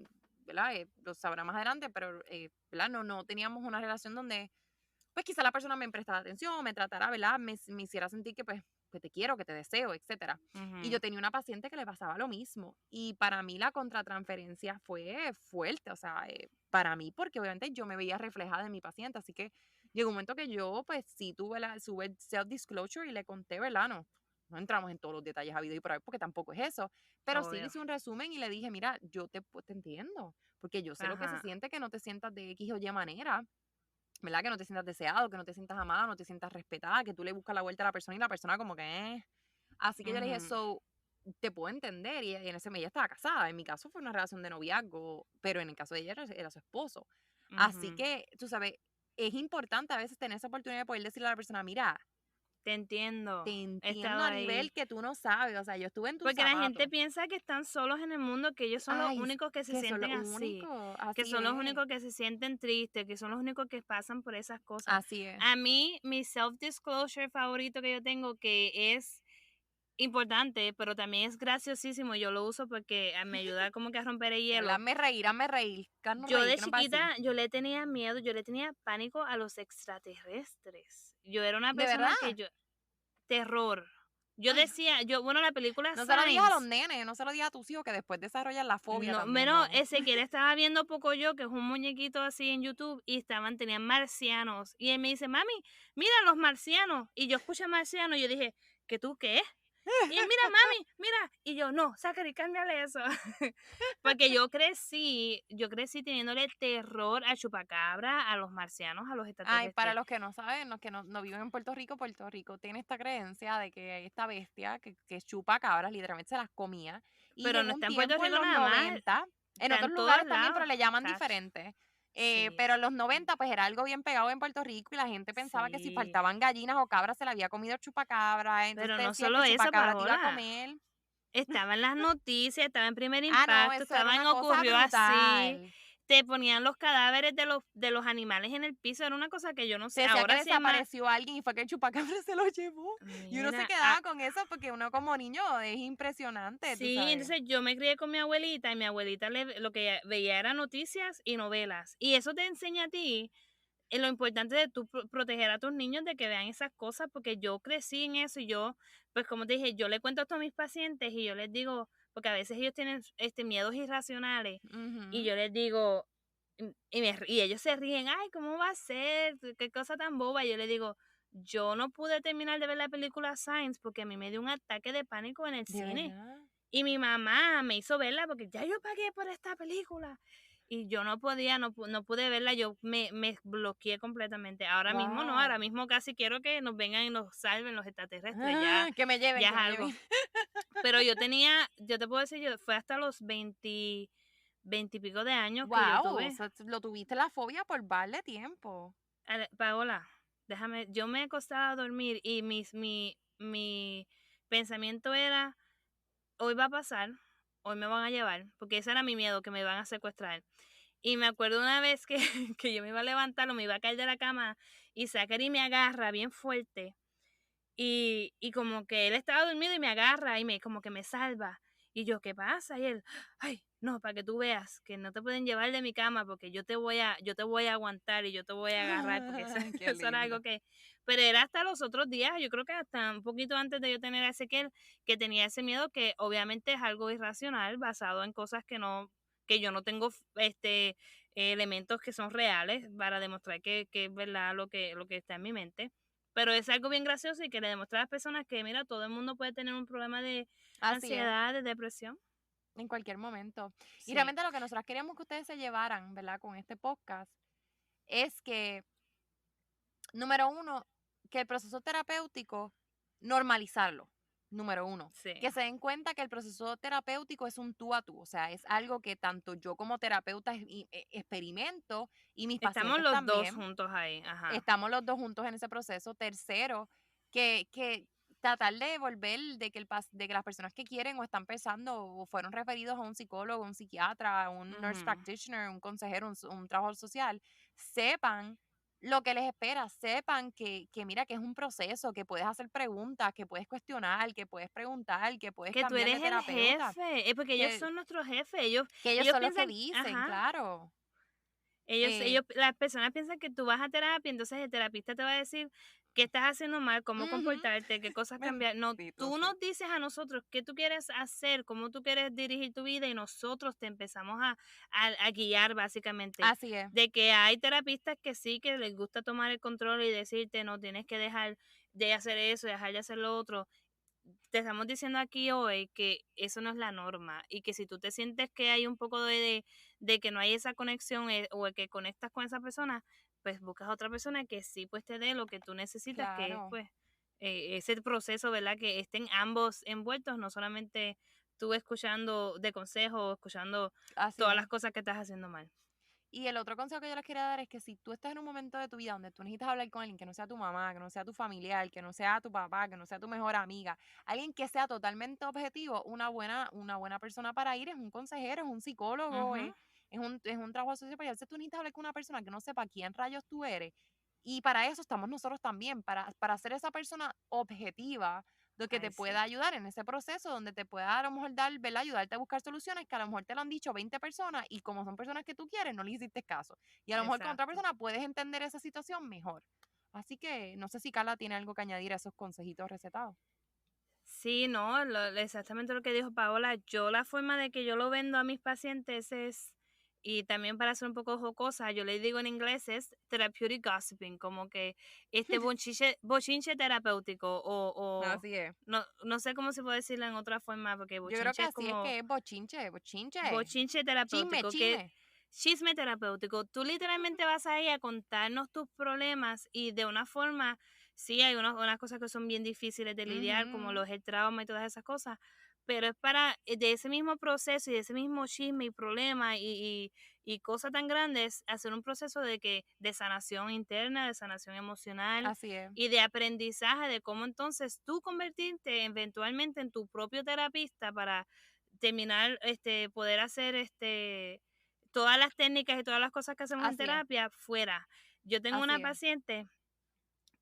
¿verdad? Lo sabrá más adelante, pero, ¿verdad? No teníamos una relación donde, pues quizá la persona me prestara atención, me tratara, ¿verdad? Me hiciera sentir que, pues, que te quiero, que te deseo, etcétera. Y Ujú. yo tenía una paciente que le pasaba lo mismo. Y para mí la contratransferencia fue fuerte, o sea, para mí, porque obviamente yo me veía reflejada en mi paciente. Así que llegó un momento que yo, pues sí sube el self-disclosure y le conté, ¿verdad? No entramos en todos los detalles habido y por ahí, porque tampoco es eso. Pero sí le Obvio. hice un resumen y le dije, mira, te entiendo, porque yo sé lo que se Ajá. siente que no te sientas de X o Y manera. ¿Verdad? Que no te sientas deseado, que no te sientas amada, no te sientas respetada, que tú le buscas la vuelta a la persona y la persona como que, Así que yo le dije, Ujú. so, te puedo entender. Y en ese mes ella estaba casada. En mi caso fue una relación de noviazgo, pero en el caso de ella era su esposo. Así Ujú. que, tú sabes, es importante a veces tener esa oportunidad de poder decirle a la persona, mira, Te entiendo. te He entiendo estado a nivel ahí. que tú no sabes. O sea, yo estuve en tus Porque la gente zapatos. piensa que están solos en el mundo, que ellos son los Ay, únicos que se que son lo sienten así, único. que Así son los es. únicos que se sienten tristes, que son los únicos que pasan por esas cosas. Así es. A mí, mi self-disclosure favorito que yo tengo, que es importante, pero también es graciosísimo, yo lo uso porque me ayuda como que a romper el hielo. Hazme reír, hazme reír. Haznos Yo reír, de ¿qué nos va a decir? chiquita, yo le tenía miedo, yo le tenía pánico a los extraterrestres. Yo era una ¿De verdad? persona que yo, terror. Yo decía, bueno, la película No se lo digas a los Signs, nenes, no se lo digas a tus hijos que después desarrollan la fobia no, también, menos ¿no? Ezequiel estaba viendo Pocoyo, que es un muñequito así en YouTube, y tenían marcianos. Y él me dice, mami, mira los marcianos. Y yo escuché marcianos y yo dije, ¿qué tú qué? Y él, mira, mami, mira. Y yo, no, Zachary, cámbiale eso. Porque yo crecí teniéndole terror a chupacabra, a los marcianos, a los Ay, para extraterrestres. los que no saben, los que no viven en Puerto Rico tiene esta creencia de que esta bestia que chupa cabras, literalmente se las comía. Y Pero llegó no un está en Puerto tiempo en Rico los nada más, 90, en está otros en todos lugares también, lados. pero le llaman Cacho. diferente. Sí, Pero en los 90 pues era algo bien pegado en Puerto Rico y la gente pensaba que si sí. faltaban gallinas o cabras se la había comido el chupacabra. Entonces Pero te no decían que solo el eso, chupacabra te iba a Paola. comer. Estaba en las noticias, estaba en Primer Ah, no, Impacto, eso era estaba en una cosa Ocurrió Así, brutal. te ponían los cadáveres de los animales en el piso, era una cosa que yo no Se sé, decía que ahora sí es más, desapareció alguien y fue que el chupacabra se lo llevó. Y uno se mira, quedaba con eso porque uno como niño es impresionante, tú sí, sabes. entonces yo me crié con mi abuelita y mi abuelita lo que veía era noticias y novelas. Y eso te enseña a ti lo importante de tú proteger a tus niños de que vean esas cosas, porque yo crecí en eso y yo, pues como te dije, yo le cuento esto a mis pacientes y yo les digo, porque a veces ellos tienen miedos irracionales y Ujú. yo les digo, y ellos se ríen, ay, ¿cómo va a ser? Qué cosa tan boba. Y yo les digo, yo no pude terminar de ver la película Signs porque a mí me dio un ataque de pánico en el ¿De cine. verdad? Y mi mamá me hizo verla porque ya yo pagué por esta película. Y yo no podía, no pude verla, yo me bloqueé completamente. Ahora mismo no, ahora Wow. mismo casi quiero que nos vengan y nos salven los extraterrestres, ya, Que me lleven, ya es que me lleven. algo. Pero yo te puedo decir, fue hasta los 20 y pico de años que yo Wow, o tuve. sea, lo tuviste la fobia por darle tiempo. Paola, déjame, yo me acostaba a dormir y mi pensamiento era, hoy va a pasar, hoy me van a llevar, porque ese era mi miedo, que me van a secuestrar. Y me acuerdo una vez que, que yo me iba a levantar o me iba a caer de la cama y Zachary me agarra bien fuerte y como que él estaba dormido y me agarra y como que me salva. Y yo, ¿qué pasa? Y él, ay, no, para que tú veas que no te pueden llevar de mi cama porque yo te voy a aguantar y yo te voy a agarrar porque eso, Qué eso era lindo. algo que, pero era hasta los otros días, yo creo que hasta un poquito antes de yo tener a Ezequiel, que tenía ese miedo que obviamente es algo irracional, basado en cosas que yo no tengo, elementos que son reales para demostrar que es verdad lo que está en mi mente. Pero es algo bien gracioso y que le demuestra a las personas que, mira, todo el mundo puede tener un problema de Así es, ansiedad, de depresión. en cualquier momento. Y Sí, realmente lo que nosotros queríamos que ustedes se llevaran, ¿verdad? Con este podcast, es que, número uno, que el proceso terapéutico, normalizarlo, número uno. sí. Que se den cuenta que el proceso terapéutico es un tú a tú, o sea, es algo que tanto yo como terapeuta experimento y mis Estamos pacientes los dos también. juntos ahí, ajá. Estamos los dos juntos en ese proceso. Tercero, que tratar de volver de que las personas que quieren o están pensando o fueron referidos a un psicólogo, un psiquiatra, un nurse Ujú. practitioner, un consejero, un trabajador social, sepan lo que les espera, sepan que mira que es un proceso, que puedes hacer preguntas, que puedes cuestionar, que puedes preguntar, que puedes Que tú cambiar de eres el terapeuta, jefe, porque ellos que, son nuestros jefes, que ellos ellos son los que piensan, dicen, ajá, claro. Eh, las personas piensan que tú vas a terapia, entonces el terapista te va a decir qué estás haciendo mal, cómo Ujú. comportarte, qué cosas cambiar. No, Bendito, tú sí. nos dices a nosotros qué tú quieres hacer, cómo tú quieres dirigir tu vida y nosotros te empezamos a guiar básicamente. Así es. De que hay terapistas que sí, que les gusta tomar el control y decirte, no, tienes que dejar de hacer eso, dejar de hacer lo otro. Te estamos diciendo aquí hoy que eso no es la norma y que si tú te sientes que hay un poco de que no hay esa conexión, o de que conectas con esa persona, pues buscas a otra persona que sí pues te dé lo que tú necesitas, que es Claro, pues ese proceso, ¿verdad? Que estén ambos envueltos, no solamente tú escuchando de consejo o escuchando así todas es. las cosas que estás haciendo mal. Y el otro consejo que yo les quería dar es que si tú estás en un momento de tu vida donde tú necesitas hablar con alguien que no sea tu mamá, que no sea tu familiar, que no sea tu papá, que no sea tu mejor amiga, alguien que sea totalmente objetivo, una buena persona para ir es un consejero, es un psicólogo, Ujú, es un trabajo social. Pero a veces tú necesitas hablar con una persona que no sepa quién rayos tú eres. Y para eso estamos nosotros también, para ser esa persona objetiva de que te ay, pueda sí, ayudar en ese proceso, donde te pueda a lo mejor dar, ¿verdad? Ayudarte a buscar soluciones que a lo mejor te lo han dicho 20 personas y como son personas que tú quieres, no les hiciste caso. Y a lo mejor con otra exacto. persona puedes entender esa situación mejor. Así que no sé si Carla tiene algo que añadir a esos consejitos recetados. Sí, no, exactamente lo que dijo Paola. Yo la forma de que yo lo vendo a mis pacientes es, y también para ser un poco jocosa, yo le digo en inglés es therapeutic gossiping, como que este bochinche terapéutico o Así es. no, no sé cómo se puede decirlo en otra forma, porque Yo creo que bochinche es así es como que es bochinche, bochinche. bochinche Chisme, terapéutico, que chisme. chisme terapéutico. Tú literalmente vas ahí a contarnos tus problemas y de una forma, sí, hay unas cosas que son bien difíciles de lidiar, como Ujú. lo es el trauma y todas esas cosas, pero es para, de ese mismo proceso y de ese mismo chisme y problema y cosas tan grandes, hacer un proceso de sanación interna, de sanación emocional Así es. y de aprendizaje de cómo entonces tú convertirte eventualmente en tu propio terapista para terminar, poder hacer todas las técnicas y todas las cosas que hacemos en Así es. terapia fuera. Yo tengo una Así es. paciente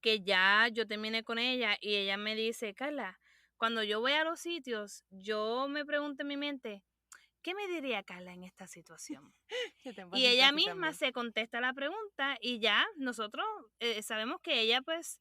que ya yo terminé con ella y ella me dice, Carla, cuando yo voy a los sitios, yo me pregunto en mi mente, ¿qué me diría Carla en esta situación? Yo tengo Y pacientes ella así misma también. se contesta la pregunta y ya nosotros sabemos que ella pues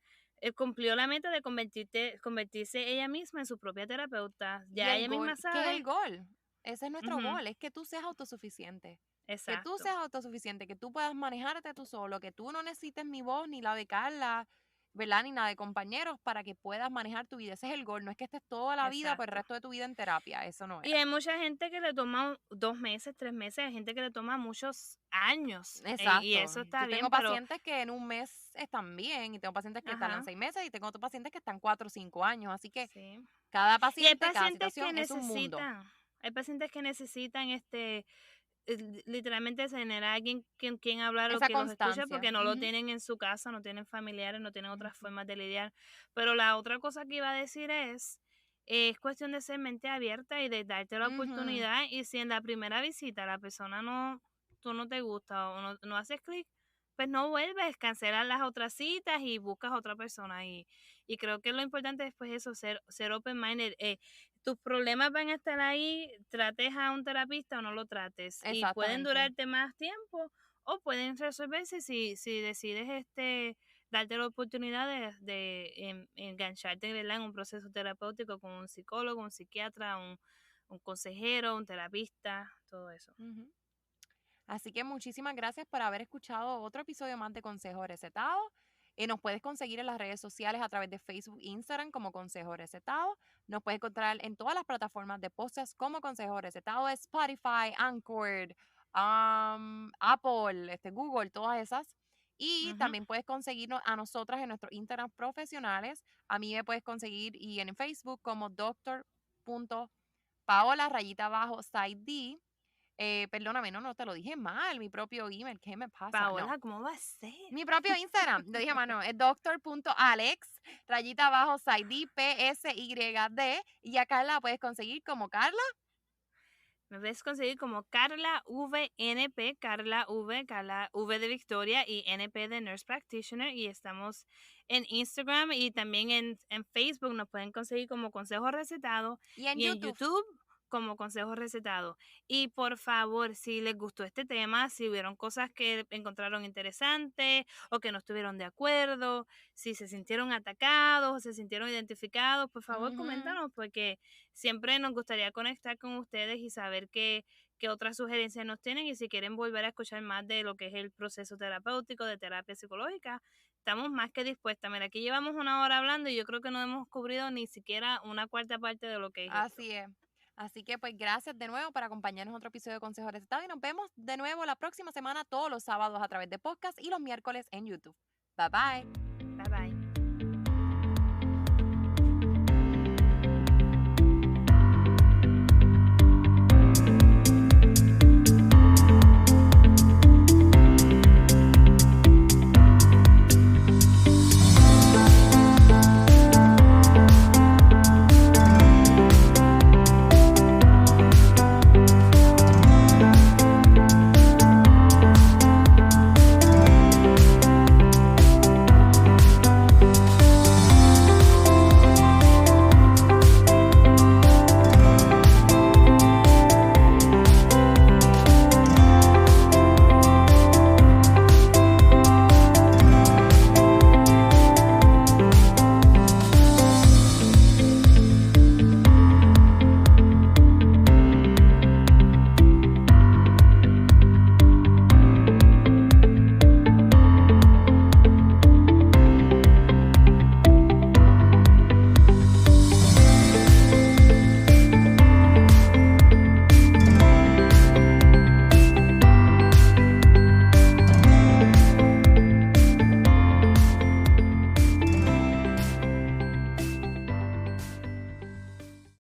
cumplió la meta de convertirse ella misma en su propia terapeuta. Y Ya el ella gol, misma ¿qué es el sabe. gol? Ese es nuestro Ujú, gol, es que tú seas autosuficiente. Que tú exacto. seas autosuficiente, que tú puedas manejarte tú solo, que tú no necesites mi voz ni la de Carla, ¿verdad? Ni la de compañeros para que puedas manejar tu vida. Ese es el gol, no es que estés toda la vida por el Exacto. resto de tu vida en terapia, eso no Y era. hay mucha gente que le toma 2 meses, 3 meses, hay gente que le toma muchos años, y Exacto. eso está Yo tengo bien, pero, pacientes que en un mes están bien y tengo pacientes que tardan ajá, 6 meses y tengo otros pacientes que están 4 o 5 años. Así que sí. cada Y hay paciente, cada pacientes que situación es un mundo. necesitan, literalmente tener a alguien con quien hablar o Esa que los escuche constancia. porque no lo Ujú, tienen en su casa, no tienen familiares, no tienen otras ujú. formas de lidiar. Pero la otra cosa que iba a decir es cuestión de ser mente abierta y de darte la Ujú. oportunidad y si en la primera visita la persona no, tú no te gusta o no haces clic, pues no vuelves, cancelas las otras citas y buscas otra persona. Y creo que lo importante es pues eso, ser open-minded. Tus problemas van a estar ahí, trates a un terapista o no lo trates. Y pueden Exactamente. durarte más tiempo o pueden resolverse si decides darte la oportunidad de engancharte, ¿verdad?, en un proceso terapéutico con un psicólogo, un psiquiatra, un consejero, un terapista, todo eso. Ujú. Así que muchísimas gracias por haber escuchado otro episodio más de Consejo Recetado. Nos puedes conseguir en las redes sociales a través de Facebook e Instagram como Consejo Recetado. Nos puedes encontrar en todas las plataformas de podcast como Consejo Recetado, Spotify, Anchor, Apple, Google, todas esas. Y Ujú. también puedes conseguirnos a nosotras en nuestros Instagram profesionales. A mí me puedes conseguir y en Facebook como doctor.paola rayita abajo side D. Perdóname, no te lo dije mal, mi propio email, ¿qué me pasa? No, Paola, ¿cómo va a ser? mi propio Instagram, lo dije mal, no, es doctor.alex, rayita abajo, Saidi, PSYD, y a Carla la puedes conseguir como Carla. Me puedes conseguir como Carla VNP, Carla V de Victoria y NP de Nurse Practitioner. Y estamos en Instagram y también en Facebook. Nos pueden conseguir como Consejo Recetado Y en y en YouTube. YouTube como Consejo Recetado. Y por favor, si les gustó este tema, si hubieron cosas que encontraron interesantes o que no estuvieron de acuerdo, si se sintieron atacados o se sintieron identificados, por favor, Ujú. coméntanos porque siempre nos gustaría conectar con ustedes y saber qué otras sugerencias nos tienen y si quieren volver a escuchar más de lo que es el proceso terapéutico, de terapia psicológica, estamos más que dispuestas. Mira, aquí llevamos 1 hora hablando y yo creo que no hemos cubrido ni siquiera una cuarta parte de lo que es esto. Así es. Así que pues gracias de nuevo por acompañarnos en otro episodio de Consejo Recetado y nos vemos de nuevo la próxima semana todos los sábados a través de podcast y los miércoles en YouTube. Bye bye. Bye bye.